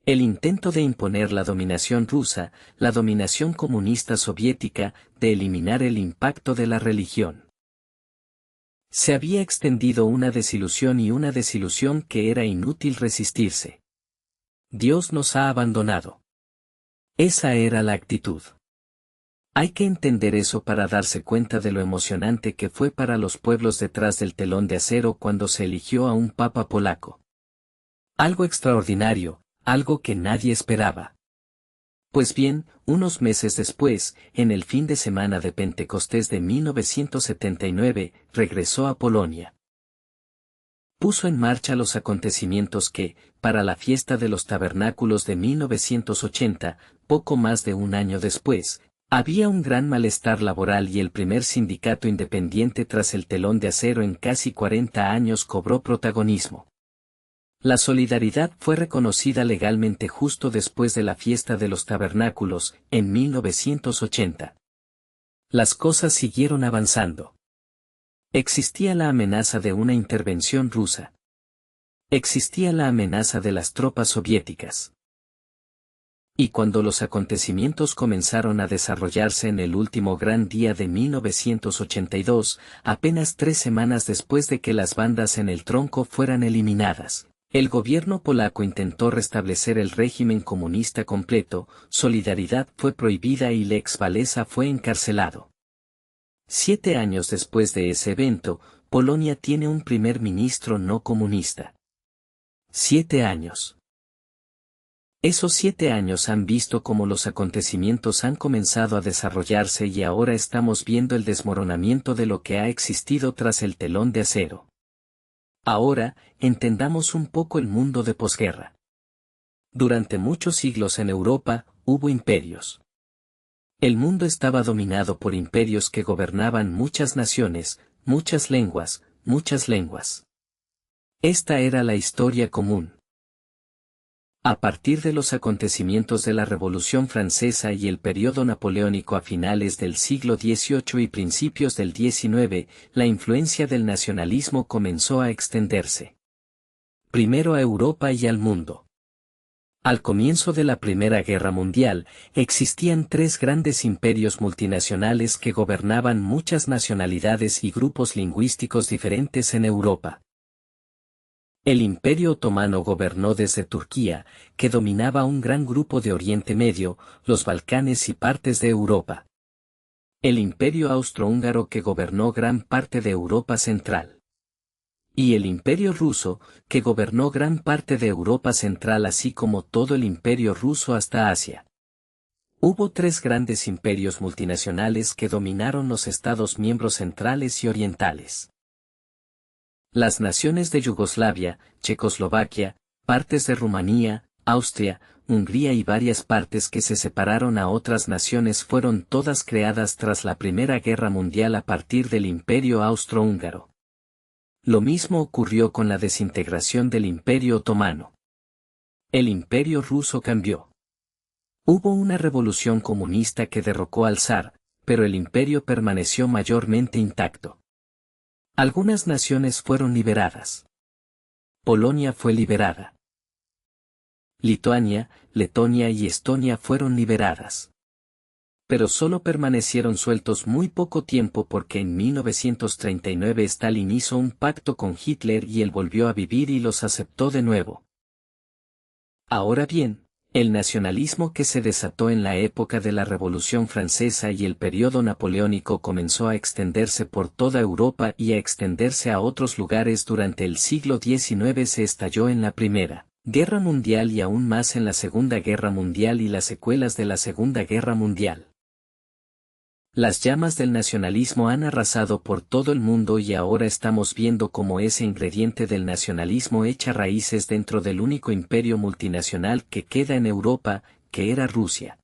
El intento de imponer la dominación rusa, la dominación comunista soviética, de eliminar el impacto de la religión. Se había extendido una desilusión que era inútil resistirse. Dios nos ha abandonado. Esa era la actitud. Hay que entender eso para darse cuenta de lo emocionante que fue para los pueblos detrás del telón de acero cuando se eligió a un papa polaco. Algo extraordinario, algo que nadie esperaba. Pues bien, unos meses después, en el fin de semana de Pentecostés de 1979, regresó a Polonia. Puso en marcha los acontecimientos que, para la fiesta de los tabernáculos de 1980, poco más de un año después, había un gran malestar laboral y el primer sindicato independiente tras el telón de acero en casi 40 años cobró protagonismo. La solidaridad fue reconocida legalmente justo después de la fiesta de los tabernáculos, en 1980. Las cosas siguieron avanzando. Existía la amenaza de una intervención rusa. Existía la amenaza de las tropas soviéticas. Y cuando los acontecimientos comenzaron a desarrollarse en el último gran día de 1982, apenas 3 semanas después de que las bandas en el tronco fueran eliminadas, el gobierno polaco intentó restablecer el régimen comunista completo, Solidaridad fue prohibida y Lech Wałęsa fue encarcelado. 7 años después de ese evento, Polonia tiene un primer ministro no comunista. 7 años. Esos 7 años han visto cómo los acontecimientos han comenzado a desarrollarse y ahora estamos viendo el desmoronamiento de lo que ha existido tras el telón de acero. Ahora, entendamos un poco el mundo de posguerra. Durante muchos siglos en Europa, hubo imperios. El mundo estaba dominado por imperios que gobernaban muchas naciones, muchas lenguas. Esta era la historia común. A partir de los acontecimientos de la Revolución Francesa y el periodo napoleónico a finales del siglo XVIII y principios del XIX, la influencia del nacionalismo comenzó a extenderse. Primero a Europa y al mundo. Al comienzo de la Primera Guerra Mundial, existían 3 grandes imperios multinacionales que gobernaban muchas nacionalidades y grupos lingüísticos diferentes en Europa. El Imperio Otomano gobernó desde Turquía, que dominaba un gran grupo de Oriente Medio, los Balcanes y partes de Europa. El Imperio Austrohúngaro que gobernó gran parte de Europa Central. Y el Imperio Ruso, que gobernó gran parte de Europa Central así como todo el Imperio Ruso hasta Asia. Hubo 3 grandes imperios multinacionales que dominaron los Estados miembros centrales y orientales. Las naciones de Yugoslavia, Checoslovaquia, partes de Rumanía, Austria, Hungría y varias partes que se separaron a otras naciones fueron todas creadas tras la Primera Guerra Mundial a partir del Imperio Austrohúngaro. Lo mismo ocurrió con la desintegración del Imperio Otomano. El Imperio Ruso cambió. Hubo una revolución comunista que derrocó al zar, pero el imperio permaneció mayormente intacto. Algunas naciones fueron liberadas. Polonia fue liberada. Lituania, Letonia y Estonia fueron liberadas. Pero solo permanecieron sueltos muy poco tiempo porque en 1939 Stalin hizo un pacto con Hitler y él volvió a vivir y los aceptó de nuevo. Ahora bien, el nacionalismo que se desató en la época de la Revolución Francesa y el periodo napoleónico comenzó a extenderse por toda Europa y a extenderse a otros lugares durante el siglo XIX. Se estalló en la Primera Guerra Mundial y aún más en la Segunda Guerra Mundial y las secuelas de la Segunda Guerra Mundial. Las llamas del nacionalismo han arrasado por todo el mundo y ahora estamos viendo cómo ese ingrediente del nacionalismo echa raíces dentro del único imperio multinacional que queda en Europa, que era Rusia.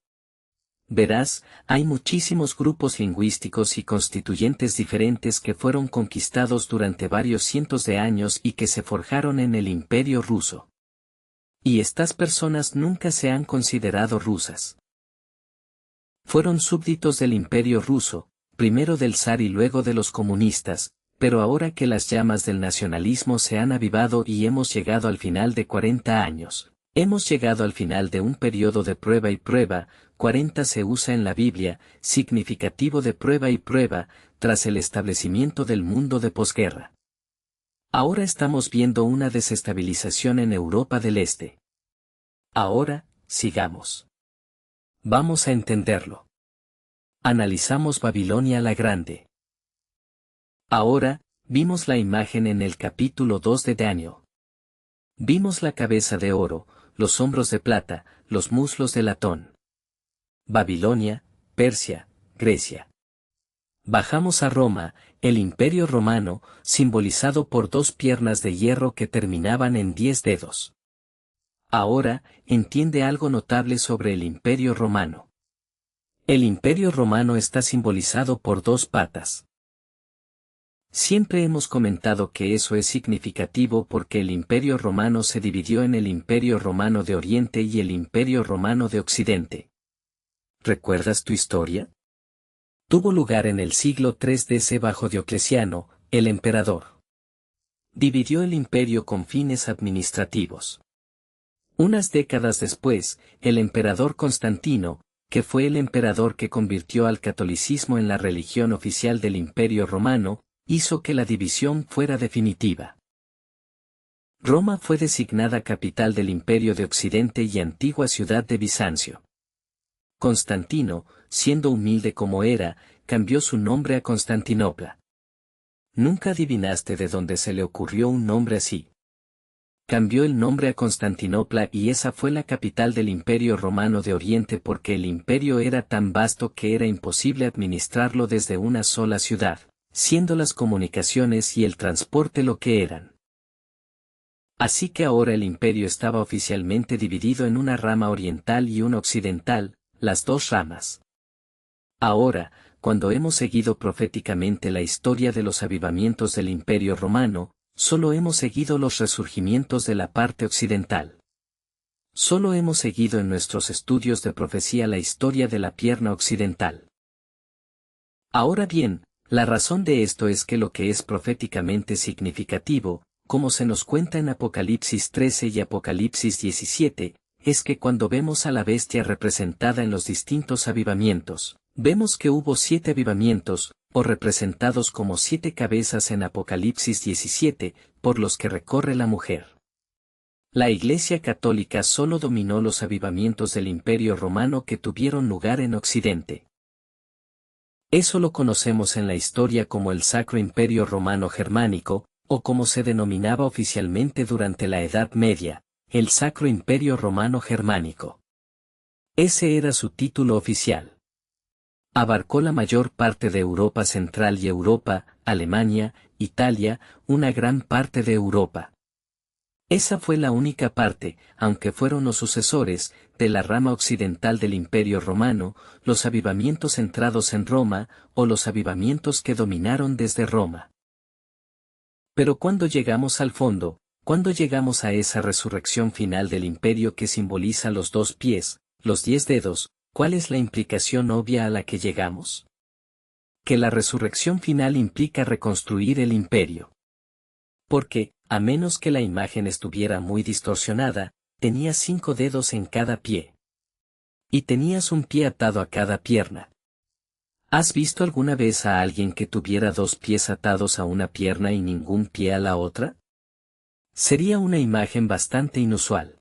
Verás, hay muchísimos grupos lingüísticos y constituyentes diferentes que fueron conquistados durante varios cientos de años y que se forjaron en el imperio ruso. Y estas personas nunca se han considerado rusas. Fueron súbditos del Imperio Ruso, primero del zar y luego de los comunistas, pero ahora que las llamas del nacionalismo se han avivado y hemos llegado al final de 40 años, Hemos llegado al final de un periodo de prueba y prueba. 40 se usa en la Biblia, significativo de prueba y prueba, tras el establecimiento del mundo de posguerra. Ahora estamos viendo una desestabilización en Europa del Este. Ahora, sigamos. Vamos a entenderlo. Analizamos Babilonia la Grande. Ahora, vimos la imagen en el capítulo 2 de Daniel. Vimos la cabeza de oro, los hombros de plata, los muslos de latón. Babilonia, Persia, Grecia. Bajamos a Roma, el Imperio Romano, simbolizado por 2 piernas de hierro que terminaban en 10 dedos. Ahora, entiende algo notable sobre el Imperio Romano. El Imperio Romano está simbolizado por 2 patas. Siempre hemos comentado que eso es significativo porque el Imperio Romano se dividió en el Imperio Romano de Oriente y el Imperio Romano de Occidente. ¿Recuerdas tu historia? Tuvo lugar en el siglo III DC bajo Diocleciano, el emperador. Dividió el imperio con fines administrativos. Unas décadas después, el emperador Constantino, que fue el emperador que convirtió al catolicismo en la religión oficial del Imperio Romano, hizo que la división fuera definitiva. Roma fue designada capital del Imperio de Occidente y antigua ciudad de Bizancio. Constantino, siendo humilde como era, cambió su nombre a Constantinopla. ¿Nunca adivinaste de dónde se le ocurrió un nombre así? Cambió el nombre a Constantinopla y esa fue la capital del Imperio Romano de Oriente porque el imperio era tan vasto que era imposible administrarlo desde una sola ciudad, siendo las comunicaciones y el transporte lo que eran. Así que ahora el imperio estaba oficialmente dividido en una rama oriental y una occidental, las 2 ramas. Ahora, cuando hemos seguido proféticamente la historia de los avivamientos del Imperio Romano, solo hemos seguido los resurgimientos de la parte occidental. Solo hemos seguido en nuestros estudios de profecía la historia de la pierna occidental. Ahora bien, la razón de esto es que lo que es proféticamente significativo, como se nos cuenta en Apocalipsis 13 y Apocalipsis 17, es que cuando vemos a la bestia representada en los distintos avivamientos, vemos que hubo 7 avivamientos, o representados como 7 cabezas en Apocalipsis 17, por los que recorre la mujer. La Iglesia Católica solo dominó los avivamientos del Imperio Romano que tuvieron lugar en Occidente. Eso lo conocemos en la historia como el Sacro Imperio Romano Germánico, o como se denominaba oficialmente durante la Edad Media, el Sacro Imperio Romano Germánico. Ese era su título oficial. Abarcó la mayor parte de Europa Central y Europa, Alemania, Italia, una gran parte de Europa. Esa fue la única parte, aunque fueron los sucesores, de la rama occidental del Imperio Romano, los avivamientos centrados en Roma, o los avivamientos que dominaron desde Roma. Pero cuando llegamos al fondo, cuando llegamos a esa resurrección final del imperio que simboliza los 2 pies, los 10 dedos, ¿cuál es la implicación obvia a la que llegamos? Que la resurrección final implica reconstruir el imperio. Porque, a menos que la imagen estuviera muy distorsionada, tenías 5 dedos en cada pie. Y tenías un pie atado a cada pierna. ¿Has visto alguna vez a alguien que tuviera 2 pies atados a una pierna y ningún pie a la otra? Sería una imagen bastante inusual.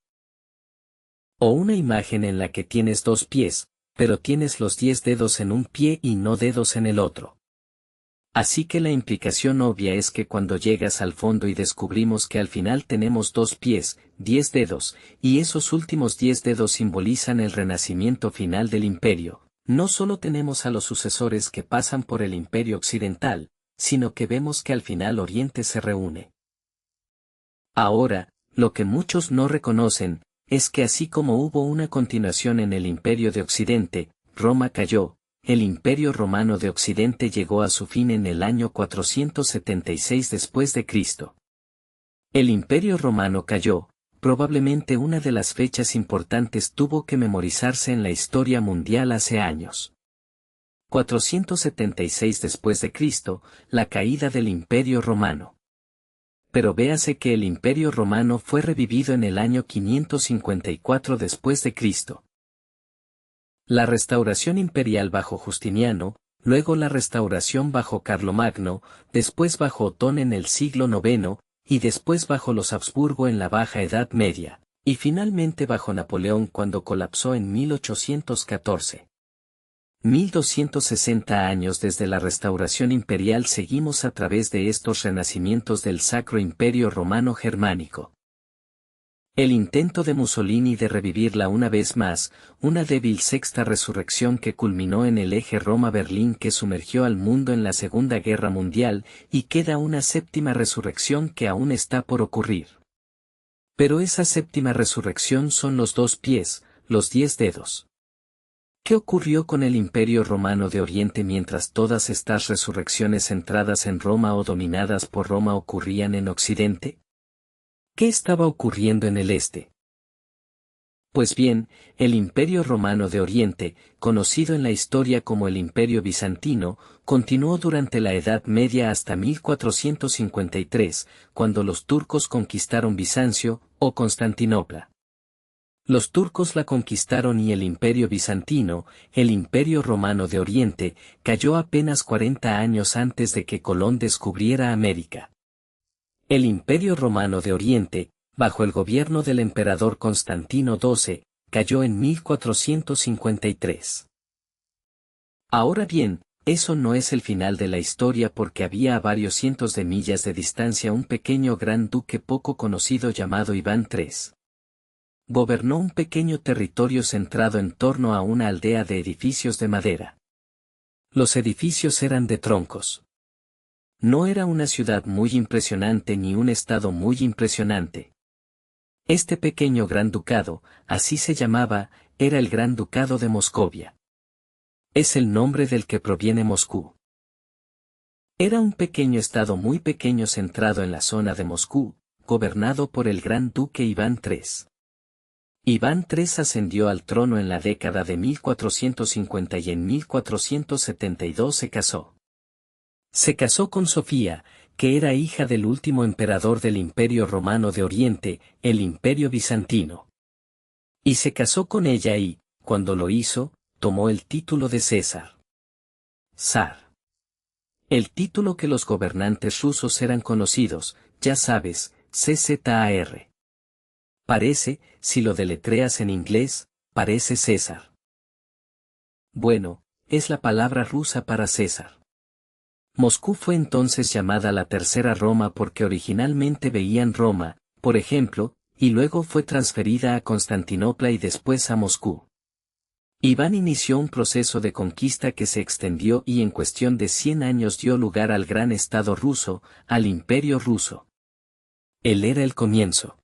O una imagen en la que tienes 2 pies, pero tienes los 10 dedos en un pie y no dedos en el otro. Así que la implicación obvia es que cuando llegas al fondo y descubrimos que al final tenemos 2 pies, 10 dedos, y esos últimos 10 dedos simbolizan el renacimiento final del imperio, no solo tenemos a los sucesores que pasan por el imperio occidental, sino que vemos que al final Oriente se reúne. Ahora, lo que muchos no reconocen, es que así como hubo una continuación en el imperio de Occidente, Roma cayó, el Imperio Romano de Occidente llegó a su fin en el año 476 después de Cristo. El Imperio Romano cayó, probablemente una de las fechas importantes tuvo que memorizarse en la historia mundial hace años. 476 después de Cristo, la caída del Imperio Romano. pero véase que el Imperio Romano fue revivido en el año 554 después de Cristo. La restauración imperial bajo Justiniano, luego la restauración bajo Carlomagno, después bajo Otón en el siglo IX, y después bajo los Habsburgo en la Baja Edad Media, y finalmente bajo Napoleón cuando colapsó en 1814. 1260 años desde la restauración imperial seguimos a través de estos renacimientos del Sacro Imperio Romano Germánico. El intento de Mussolini de revivirla una vez más, una débil sexta resurrección que culminó en el eje Roma-Berlín que sumergió al mundo en la Segunda Guerra Mundial, y queda una séptima resurrección que aún está por ocurrir. Pero esa séptima resurrección son los 2 pies, los 10 dedos. ¿Qué ocurrió con el Imperio Romano de Oriente mientras todas estas resurrecciones centradas en Roma o dominadas por Roma ocurrían en Occidente? ¿Qué estaba ocurriendo en el este? Pues bien, el Imperio Romano de Oriente, conocido en la historia como el Imperio Bizantino, continuó durante la Edad Media hasta 1453, cuando los turcos conquistaron Bizancio, o Constantinopla. Los turcos la conquistaron y el Imperio Bizantino, el Imperio Romano de Oriente, cayó apenas 40 años antes de que Colón descubriera América. El Imperio Romano de Oriente, bajo el gobierno del emperador Constantino XII, cayó en 1453. Ahora bien, eso no es el final de la historia porque había a varios cientos de millas de distancia un pequeño gran duque poco conocido llamado Iván III. Gobernó un pequeño territorio centrado en torno a una aldea de edificios de madera. Los edificios eran de troncos. No era una ciudad muy impresionante ni un estado muy impresionante. Este pequeño gran ducado, así se llamaba, era el Gran Ducado de Moscovia. Es el nombre del que proviene Moscú. Era un pequeño estado muy pequeño centrado en la zona de Moscú, gobernado por el gran duque Iván III. Iván III ascendió al trono en la década de 1450 y en 1472 se casó. Se casó con Sofía, que era hija del último emperador del Imperio Romano de Oriente, el Imperio Bizantino. Y se casó con ella y, cuando lo hizo, tomó el título de César. Zar. El título que los gobernantes rusos eran conocidos, ya sabes, CZAR. Parece, si lo deletreas en inglés, parece César. Bueno, es la palabra rusa para César. Moscú fue entonces llamada la Tercera Roma porque originalmente veían Roma, por ejemplo, y luego fue transferida a Constantinopla y después a Moscú. Iván inició un proceso de conquista que se extendió y en cuestión de 100 años dio lugar al gran Estado ruso, al Imperio ruso. Él era el comienzo.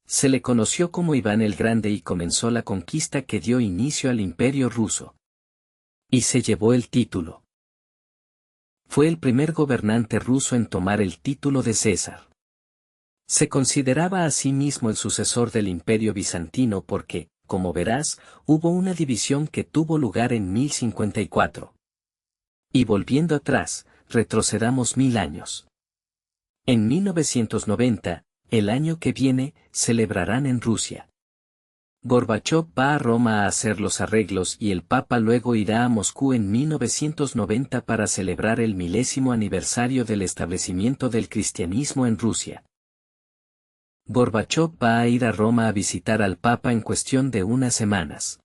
Se le conoció como Iván el Grande y comenzó la conquista que dio inicio al Imperio ruso. Y se llevó el título. Fue el primer gobernante ruso en tomar el título de César. Se consideraba a sí mismo el sucesor del Imperio Bizantino porque, como verás, hubo una división que tuvo lugar en 1054. Y volviendo atrás, retrocedamos 1000 años. En 1990, el año que viene, celebrarán en Rusia. Gorbachov va a Roma a hacer los arreglos y el Papa luego irá a Moscú en 1990 para celebrar el 1000º aniversario del establecimiento del cristianismo en Rusia. Gorbachov va a ir a Roma a visitar al Papa en cuestión de unas semanas.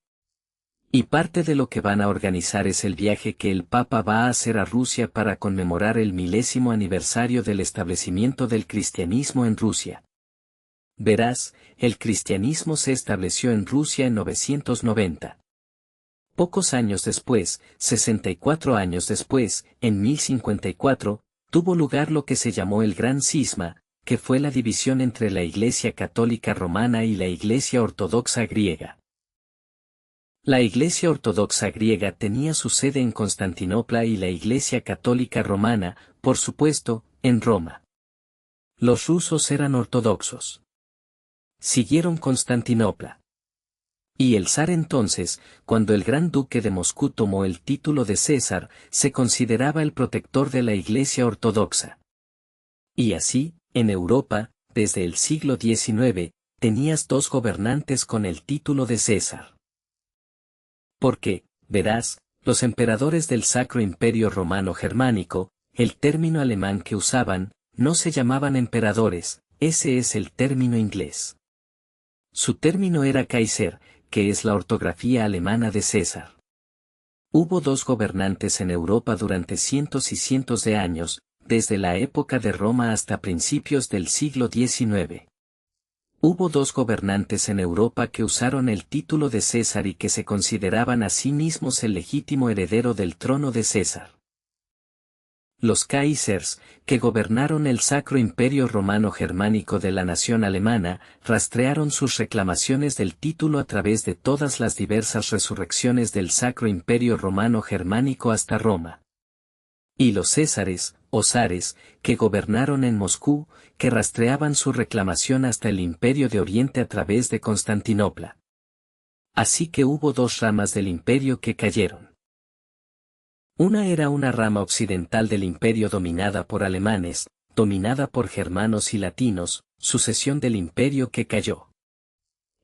Y parte de lo que van a organizar es el viaje que el Papa va a hacer a Rusia para conmemorar el 1000º aniversario del establecimiento del cristianismo en Rusia. Verás, el cristianismo se estableció en Rusia en 990. Pocos años después, 64 años después, en 1054, tuvo lugar lo que se llamó el Gran Cisma, que fue la división entre la Iglesia Católica Romana y la Iglesia Ortodoxa Griega. La Iglesia Ortodoxa Griega tenía su sede en Constantinopla y la Iglesia Católica Romana, por supuesto, en Roma. Los rusos eran ortodoxos. Siguieron Constantinopla. Y el zar entonces, cuando el gran duque de Moscú tomó el título de César, se consideraba el protector de la Iglesia ortodoxa. Y así, En Europa, desde el siglo XIX, tenías dos gobernantes con el título de César. Porque, verás, los emperadores del Sacro Imperio Romano Germánico, el término alemán que usaban, no se llamaban emperadores, ese es el término inglés. Su término era Kaiser, que es la ortografía alemana de César. Hubo dos gobernantes en Europa durante cientos y cientos de años, desde la época de Roma hasta principios del siglo XIX. Hubo dos gobernantes en Europa que usaron el título de César y que se consideraban a sí mismos el legítimo heredero del trono de César. Los Kaisers, que gobernaron el Sacro Imperio Romano Germánico de la nación alemana, rastrearon sus reclamaciones del título a través de todas las diversas resurrecciones del Sacro Imperio Romano Germánico hasta Roma. Y los Césares, o zares, que gobernaron en Moscú, que rastreaban su reclamación hasta el Imperio de Oriente a través de Constantinopla. Así que hubo dos ramas del imperio que cayeron. Una era una rama occidental del imperio dominada por alemanes, dominada por germanos y latinos, sucesión del imperio que cayó.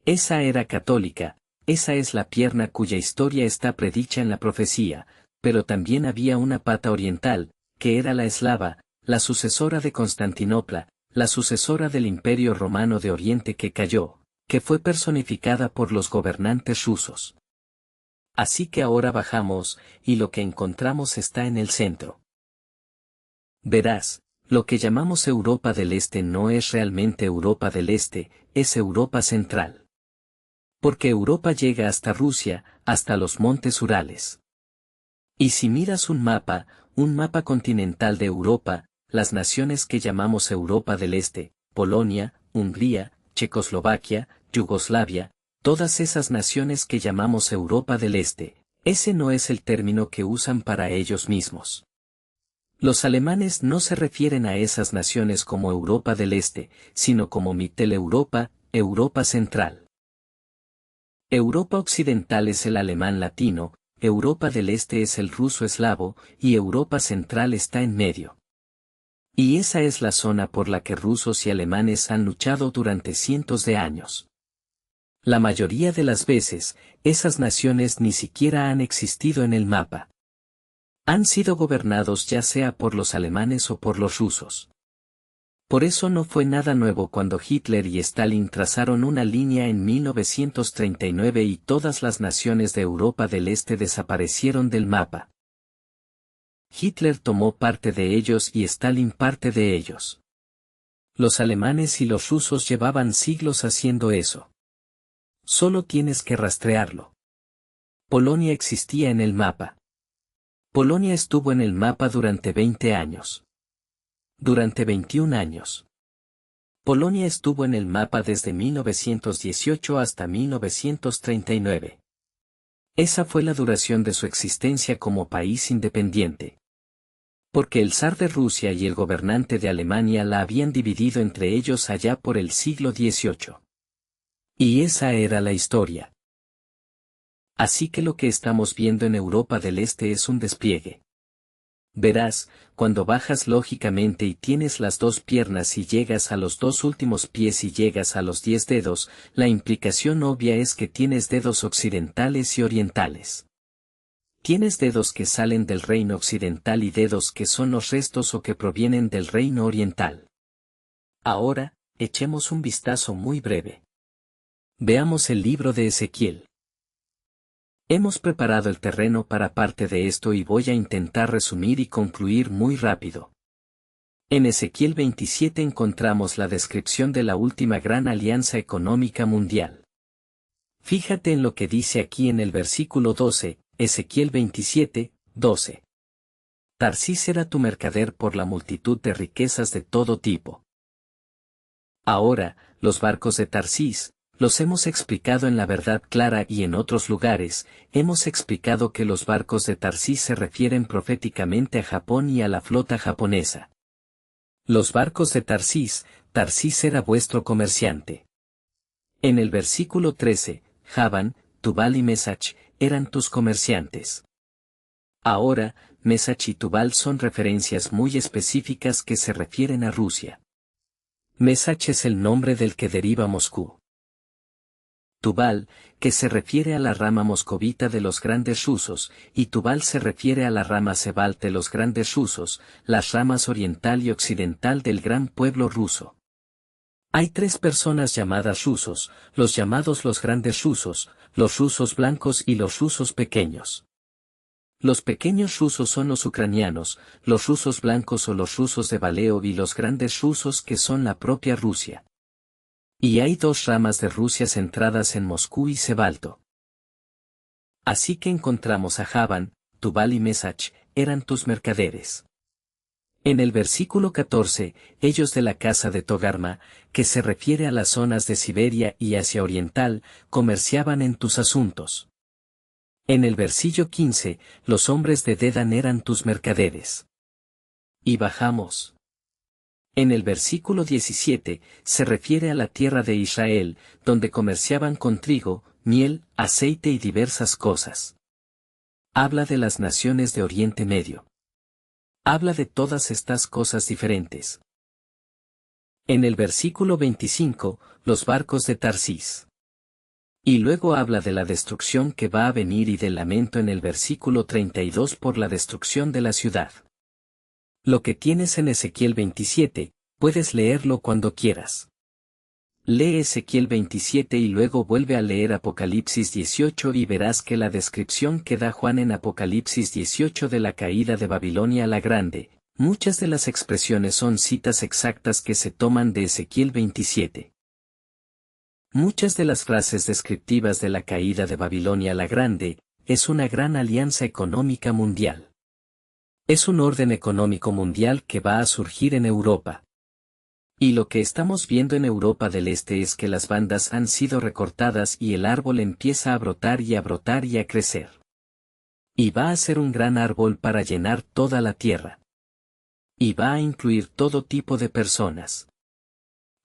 Esa era católica, esa es la pierna cuya historia está predicha en la profecía, pero también había una pata oriental, que era la eslava, la sucesora de Constantinopla, la sucesora del imperio romano de Oriente que cayó, que fue personificada por los gobernantes rusos. Así que ahora bajamos, y lo que encontramos está en el centro. Verás, lo que llamamos Europa del Este no es realmente Europa del Este, es Europa Central. Porque Europa llega hasta Rusia, hasta los montes Urales. Y si miras un mapa continental de Europa, las naciones que llamamos Europa del Este, Polonia, Hungría, Checoslovaquia, Yugoslavia, todas esas naciones que llamamos Europa del Este, ese no es el término que usan para ellos mismos. Los alemanes no se refieren a esas naciones como Europa del Este, sino como Mitteleuropa, Europa Central. Europa Occidental es el alemán latino, Europa del Este es el ruso eslavo, y Europa Central está en medio. Y esa es la zona por la que rusos y alemanes han luchado durante cientos de años. La mayoría de las veces, esas naciones ni siquiera han existido en el mapa. Han sido gobernados ya sea por los alemanes o por los rusos. Por eso no fue nada nuevo cuando Hitler y Stalin trazaron una línea en 1939 y todas las naciones de Europa del Este desaparecieron del mapa. Hitler tomó parte de ellos y Stalin parte de ellos. Los alemanes y los rusos llevaban siglos haciendo eso. Solo tienes que rastrearlo. Polonia existía en el mapa. Polonia estuvo en el mapa durante 20 años. Durante 21 años. Polonia estuvo en el mapa desde 1918 hasta 1939. Esa fue la duración de su existencia como país independiente. Porque el zar de Rusia y el gobernante de Alemania la habían dividido entre ellos allá por el siglo XVIII. Y esa era la historia. Así que lo que estamos viendo en Europa del Este es un despliegue. Verás, cuando bajas lógicamente y tienes las dos piernas y llegas a los dos últimos pies y llegas a los 10 dedos, la implicación obvia es que tienes dedos occidentales y orientales. Tienes dedos que salen del reino occidental y dedos que son los restos o que provienen del reino oriental. Ahora, echemos un vistazo muy breve. Veamos el libro de Ezequiel. Hemos preparado el terreno para parte de esto y voy a intentar resumir y concluir muy rápido. En Ezequiel 27 encontramos la descripción de la última gran alianza económica mundial. Fíjate en lo que dice aquí en el versículo 12, Ezequiel 27, 12. Tarsis era tu mercader por la multitud de riquezas de todo tipo. Ahora, los barcos de Tarsis, los hemos explicado en la verdad clara y en otros lugares, hemos explicado que los barcos de Tarsis se refieren proféticamente a Japón y a la flota japonesa. Los barcos de Tarsis, Tarsis era vuestro comerciante. En el versículo 13, Javan, Tubal y Mesach, eran tus comerciantes. Ahora, Mesach y Tubal son referencias muy específicas que se refieren a Rusia. Mesach es el nombre del que deriva Moscú. Tubal, que se refiere a la rama moscovita de los grandes rusos, y Tubal se refiere a la rama sebalt de los grandes rusos, las ramas oriental y occidental del gran pueblo ruso. Hay tres personas llamadas rusos, los llamados los grandes rusos, los rusos blancos y los rusos pequeños. Los pequeños rusos son los ucranianos, los rusos blancos o los rusos de Baleov y los grandes rusos que son la propia Rusia. Y hay dos ramas de Rusia centradas en Moscú y Sebalto. Así que encontramos a Javan, Tubal y Mesach, eran tus mercaderes. En el versículo 14, ellos de la casa de Togarma, que se refiere a las zonas de Siberia y Asia Oriental, comerciaban en tus asuntos. En el versículo 15, los hombres de Dedan eran tus mercaderes. Y bajamos. En el versículo 17, se refiere a la tierra de Israel, donde comerciaban con trigo, miel, aceite y diversas cosas. Habla de las naciones de Oriente Medio. Habla de todas estas cosas diferentes. En el versículo 25, los barcos de Tarsis. Y luego habla de la destrucción que va a venir y del lamento en el versículo 32 por la destrucción de la ciudad. Lo que tienes en Ezequiel 27, puedes leerlo cuando quieras. Lee Ezequiel 27 y luego vuelve a leer Apocalipsis 18 y verás que la descripción que da Juan en Apocalipsis 18 de la caída de Babilonia la Grande, muchas de las expresiones son citas exactas que se toman de Ezequiel 27. Muchas de las frases descriptivas de la caída de Babilonia la Grande, es una gran alianza económica mundial. Es un orden económico mundial que va a surgir en Europa. Y lo que estamos viendo en Europa del Este es que las bandas han sido recortadas y el árbol empieza a brotar y a brotar y a crecer. Y va a ser un gran árbol para llenar toda la tierra. Y va a incluir todo tipo de personas.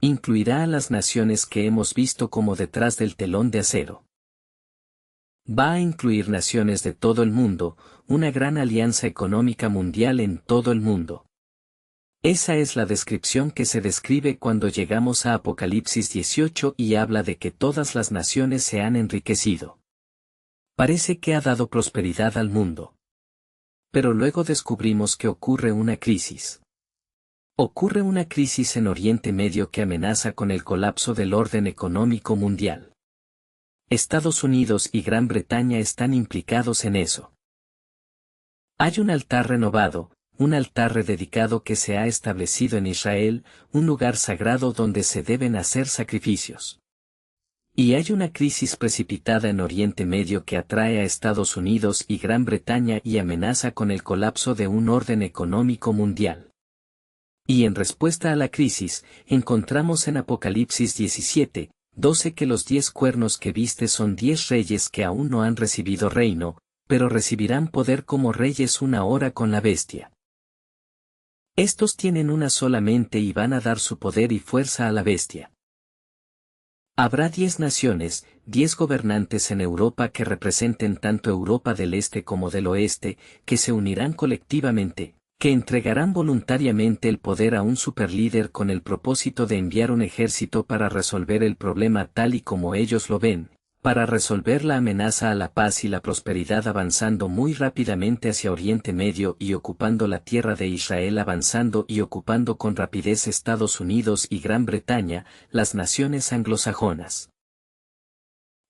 Incluirá a las naciones que hemos visto como detrás del telón de acero. Va a incluir naciones de todo el mundo, una gran alianza económica mundial en todo el mundo. Esa es la descripción que se describe cuando llegamos a Apocalipsis 18 y habla de que todas las naciones se han enriquecido. Parece que ha dado prosperidad al mundo. Pero luego descubrimos que ocurre una crisis. Ocurre una crisis en Oriente Medio que amenaza con el colapso del orden económico mundial. Estados Unidos y Gran Bretaña están implicados en eso. Hay un altar renovado, un altar rededicado que se ha establecido en Israel, un lugar sagrado donde se deben hacer sacrificios. Y hay una crisis precipitada en Oriente Medio que atrae a Estados Unidos y Gran Bretaña y amenaza con el colapso de un orden económico mundial. Y en respuesta a la crisis, encontramos en Apocalipsis 17, 12 que los 10 cuernos que viste son 10 reyes que aún no han recibido reino, pero recibirán poder como reyes una hora con la bestia. Estos tienen una sola mente y van a dar su poder y fuerza a la bestia. Habrá 10 naciones, 10 gobernantes en Europa que representen tanto Europa del Este como del Oeste, que se unirán colectivamente, que entregarán voluntariamente el poder a un superlíder con el propósito de enviar un ejército para resolver el problema tal y como ellos lo ven, para resolver la amenaza a la paz y la prosperidad avanzando muy rápidamente hacia Oriente Medio y ocupando la tierra de Israel avanzando y ocupando con rapidez Estados Unidos y Gran Bretaña, las naciones anglosajonas.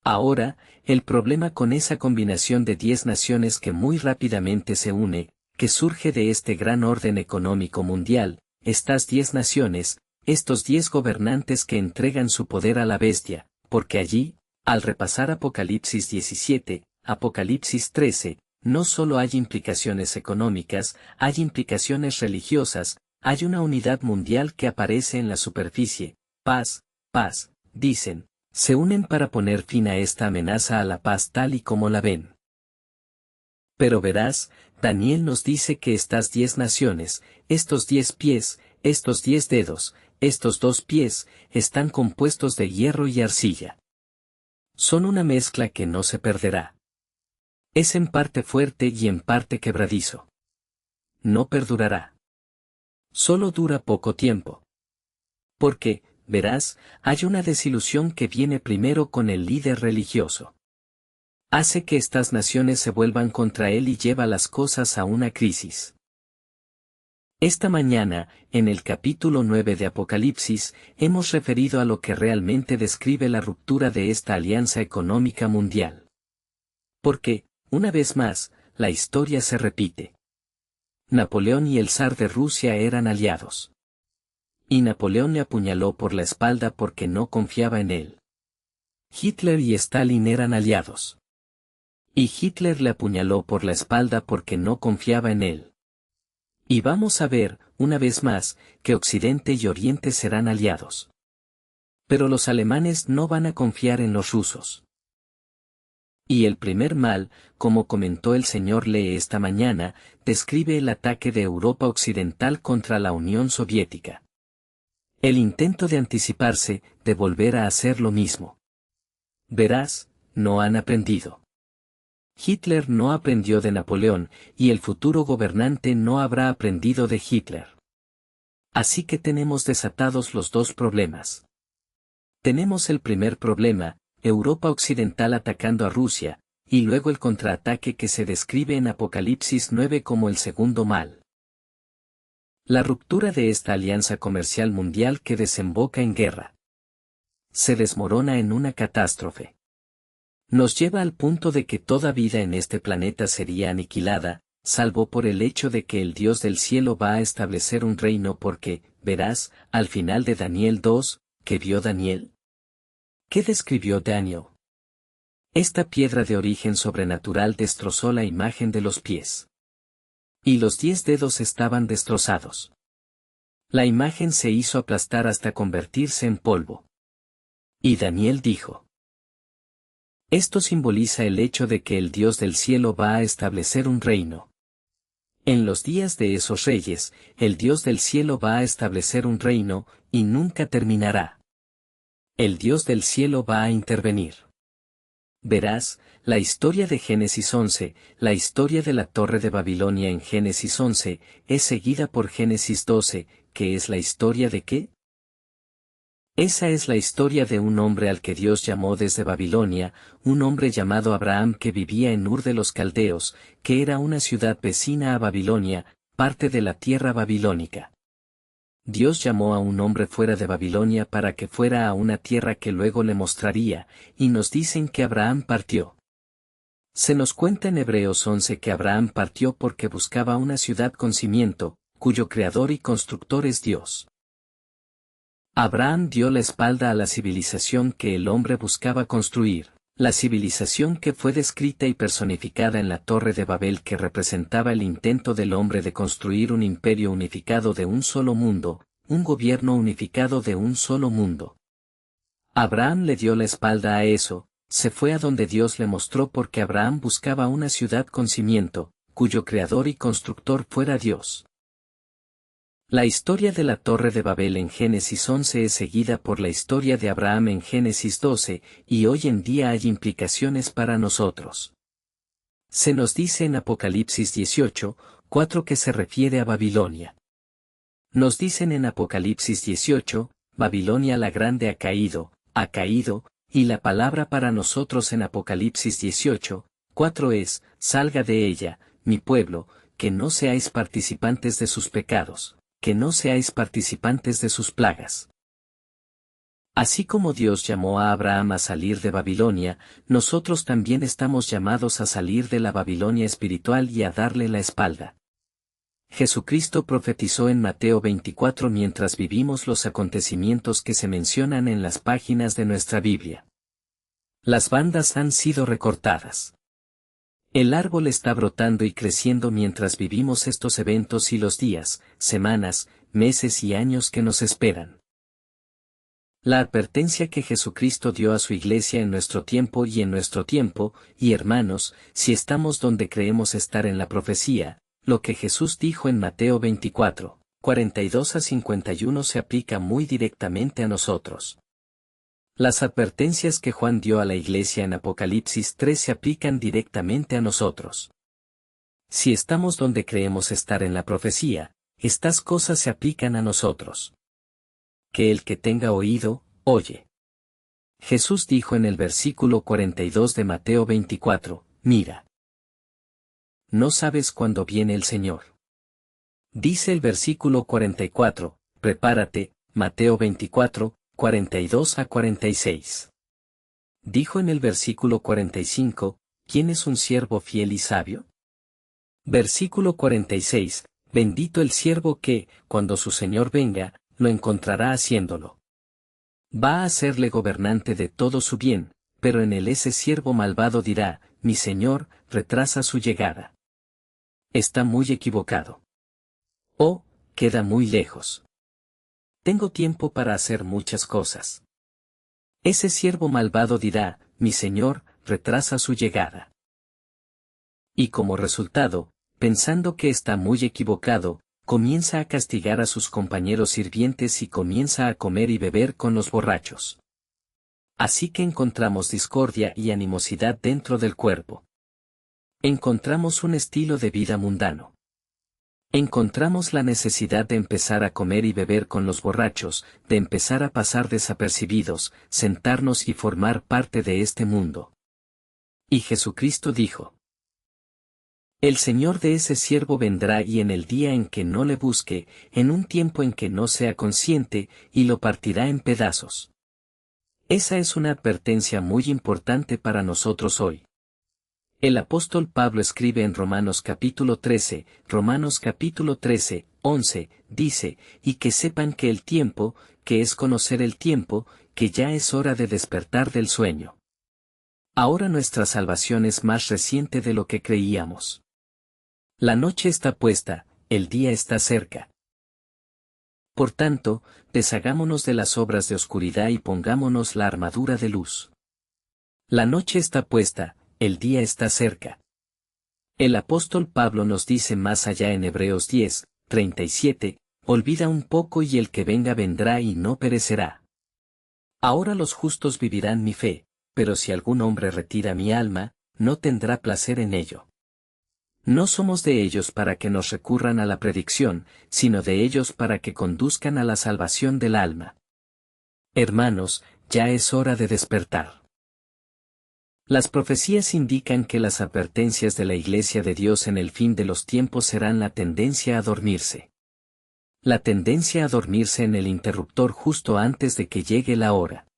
Ahora, el problema con esa combinación de 10 naciones que muy rápidamente se une, que surge de este gran orden económico mundial, estas 10 naciones, estos 10 gobernantes que entregan su poder a la bestia, porque allí, al repasar Apocalipsis 17, Apocalipsis 13, no solo hay implicaciones económicas, hay implicaciones religiosas, hay una unidad mundial que aparece en la superficie, paz, paz, dicen, se unen para poner fin a esta amenaza a la paz tal y como la ven. Pero verás, Daniel nos dice que estas 10 naciones, estos 10 pies, estos 10 dedos, estos 2 pies, están compuestos de hierro y arcilla. Son una mezcla que no se perderá. Es en parte fuerte y en parte quebradizo. No perdurará. Solo dura poco tiempo. Porque, verás, hay una desilusión que viene primero con el líder religioso. Hace que estas naciones se vuelvan contra él y lleva las cosas a una crisis. Esta mañana, en el capítulo 9 de Apocalipsis, hemos referido a lo que realmente describe la ruptura de esta alianza económica mundial. Porque, una vez más, la historia se repite. Napoleón y el zar de Rusia eran aliados. Y Napoleón le apuñaló por la espalda porque no confiaba en él. Hitler y Stalin eran aliados. Y Hitler le apuñaló por la espalda porque no confiaba en él. Y vamos a ver, una vez más, que Occidente y Oriente serán aliados. Pero los alemanes no van a confiar en los rusos. Y el primer mal, como comentó el señor Lee esta mañana, describe el ataque de Europa Occidental contra la Unión Soviética. El intento de anticiparse, de volver a hacer lo mismo. Verás, no han aprendido. Hitler no aprendió de Napoleón, y el futuro gobernante no habrá aprendido de Hitler. Así que tenemos desatados los dos problemas. Tenemos el primer problema, Europa Occidental atacando a Rusia, y luego el contraataque que se describe en Apocalipsis 9 como el segundo mal. La ruptura de esta alianza comercial mundial que desemboca en guerra. Se desmorona en una catástrofe. Nos lleva al punto de que toda vida en este planeta sería aniquilada, salvo por el hecho de que el Dios del cielo va a establecer un reino porque, verás, al final de Daniel 2, ¿qué vio Daniel? ¿Qué describió Daniel? Esta piedra de origen sobrenatural destrozó la imagen de los pies. Y los 10 dedos estaban destrozados. La imagen se hizo aplastar hasta convertirse en polvo. Y Daniel dijo: esto simboliza el hecho de que el Dios del cielo va a establecer un reino. En los días de esos reyes, el Dios del cielo va a establecer un reino, y nunca terminará. El Dios del cielo va a intervenir. Verás, la historia de Génesis 11, la historia de la Torre de Babilonia en Génesis 11, es seguida por Génesis 12, que es la historia de ¿qué? Esa es la historia de un hombre al que Dios llamó desde Babilonia, un hombre llamado Abraham que vivía en Ur de los Caldeos, que era una ciudad vecina a Babilonia, parte de la tierra babilónica. Dios llamó a un hombre fuera de Babilonia para que fuera a una tierra que luego le mostraría, y nos dicen que Abraham partió. Se nos cuenta en Hebreos 11 que Abraham partió porque buscaba una ciudad con cimiento, cuyo creador y constructor es Dios. Abraham dio la espalda a la civilización que el hombre buscaba construir, la civilización que fue descrita y personificada en la Torre de Babel que representaba el intento del hombre de construir un imperio unificado de un solo mundo, un gobierno unificado de un solo mundo. Abraham le dio la espalda a eso, se fue a donde Dios le mostró porque Abraham buscaba una ciudad con cimiento, cuyo creador y constructor fuera Dios. La historia de la Torre de Babel en Génesis 11 es seguida por la historia de Abraham en Génesis 12, y hoy en día hay implicaciones para nosotros. Se nos dice en Apocalipsis 18, 4 que se refiere a Babilonia. Nos dicen en Apocalipsis 18, Babilonia la grande ha caído, y la palabra para nosotros en Apocalipsis 18, 4 es, salga de ella, mi pueblo, que no seáis participantes de sus pecados, que no seáis participantes de sus plagas. Así como Dios llamó a Abraham a salir de Babilonia, nosotros también estamos llamados a salir de la Babilonia espiritual y a darle la espalda. Jesucristo profetizó en Mateo 24 mientras vivimos los acontecimientos que se mencionan en las páginas de nuestra Biblia. Las bandas han sido recortadas. El árbol está brotando y creciendo mientras vivimos estos eventos y los días, semanas, meses y años que nos esperan. La advertencia que Jesucristo dio a su iglesia en nuestro tiempo, y hermanos, si estamos donde creemos estar en la profecía, lo que Jesús dijo en Mateo 24, 42 a 51 se aplica muy directamente a nosotros. Las advertencias que Juan dio a la iglesia en Apocalipsis 3 se aplican directamente a nosotros. Si estamos donde creemos estar en la profecía, estas cosas se aplican a nosotros. que el que tenga oído, oye. Jesús dijo en el versículo 42 de Mateo 24, mira. No sabes cuándo viene el Señor. Dice el versículo 44, prepárate, Mateo 24, 42 a 46. Dijo en el versículo 45, ¿quién es un siervo fiel y sabio? Versículo 46, bendito el siervo que, cuando su Señor venga, lo encontrará haciéndolo. Va a hacerle gobernante de todo su bien, pero en él ese siervo malvado dirá, mi Señor, retrasa su llegada. Está muy equivocado. Oh, queda muy lejos. Tengo tiempo para hacer muchas cosas. Ese siervo malvado dirá, mi Señor, retrasa su llegada. Y como resultado, pensando que está muy equivocado, comienza a castigar a sus compañeros sirvientes y comienza a comer y beber con los borrachos. Así que encontramos discordia y animosidad dentro del cuerpo. Encontramos un estilo de vida mundano. Encontramos la necesidad de empezar a comer y beber con los borrachos, de empezar a pasar desapercibidos, sentarnos y formar parte de este mundo. Y Jesucristo dijo: el Señor de ese siervo vendrá y en el día en que no le busque, en un tiempo en que no sea consciente, y lo partirá en pedazos. Esa es una advertencia muy importante para nosotros hoy. El apóstol Pablo escribe en Romanos capítulo 13, 11, dice, y que sepan que el tiempo, que es conocer el tiempo, que ya es hora de despertar del sueño. Ahora nuestra salvación es más reciente de lo que creíamos. La noche está puesta, el día está cerca. Por tanto, deshagámonos de las obras de oscuridad y pongámonos la armadura de luz. La noche está puesta, el día está cerca. El apóstol Pablo nos dice más allá en Hebreos 10, 37, olvida un poco y el que venga vendrá y no perecerá. Ahora los justos vivirán mi fe, pero si algún hombre retira mi alma, no tendrá placer en ello. No somos de ellos para que nos recurran a la predicción, sino de ellos para que conduzcan a la salvación del alma. Hermanos, ya es hora de despertar. Las profecías indican que las advertencias de la Iglesia de Dios en el fin de los tiempos serán la tendencia a dormirse. La tendencia a dormirse en el interruptor justo antes de que llegue la hora.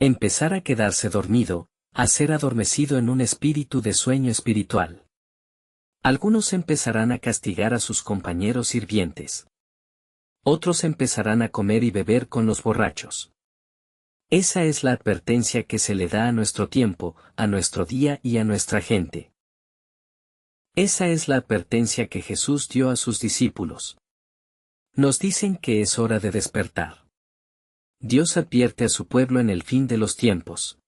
Empezar a quedarse dormido, a ser adormecido en un espíritu de sueño espiritual. Algunos empezarán a castigar a sus compañeros sirvientes. Otros empezarán a comer y beber con los borrachos. Esa es la advertencia que se le da a nuestro tiempo, a nuestro día y a nuestra gente. Esa es la advertencia que Jesús dio a sus discípulos. Nos dicen que es hora de despertar. Dios advierte a su pueblo en el fin de los tiempos.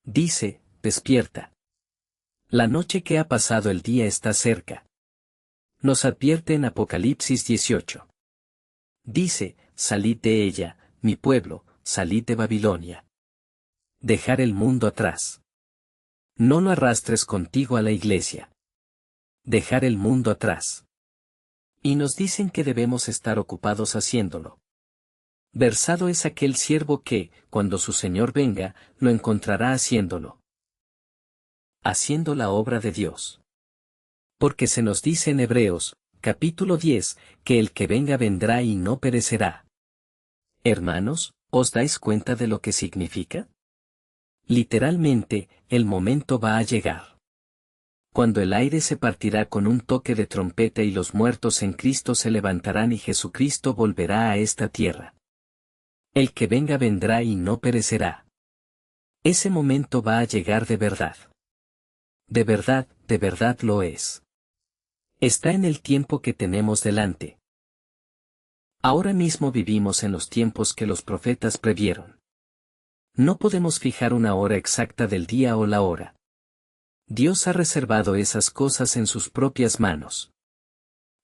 Dice, despierta. La noche que ha pasado el día está cerca. Nos advierte en Apocalipsis 18. Dice, salid de ella, mi pueblo, salid de Babilonia. Dejar el mundo atrás. No lo arrastres contigo a la iglesia. Dejar el mundo atrás. Y nos dicen que debemos estar ocupados haciéndolo. Versado es aquel siervo que, cuando su Señor venga, lo encontrará haciéndolo. Haciendo la obra de Dios. Porque se nos dice en Hebreos, capítulo 10, que el que venga vendrá y no perecerá. Hermanos, ¿os dais cuenta de lo que significa? Literalmente, el momento va a llegar. Cuando el aire se partirá con un toque de trompeta y los muertos en Cristo se levantarán y Jesucristo volverá a esta tierra. El que venga vendrá y no perecerá. Ese momento va a llegar de verdad. De verdad lo es. Está en el tiempo que tenemos delante. Ahora mismo vivimos en los tiempos que los profetas previeron. No podemos fijar una hora exacta del día o la hora. Dios ha reservado esas cosas en sus propias manos.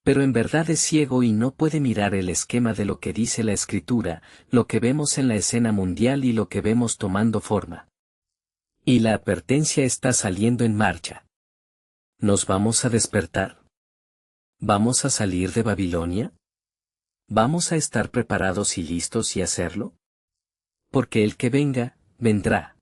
Pero en verdad es ciego y no puede mirar el esquema de lo que dice la Escritura, lo que vemos en la escena mundial y lo que vemos tomando forma. Y la advertencia está saliendo en marcha. ¿Nos vamos a despertar? ¿Vamos a salir de Babilonia? ¿Vamos a estar preparados y listos y hacerlo? Porque el que venga, vendrá.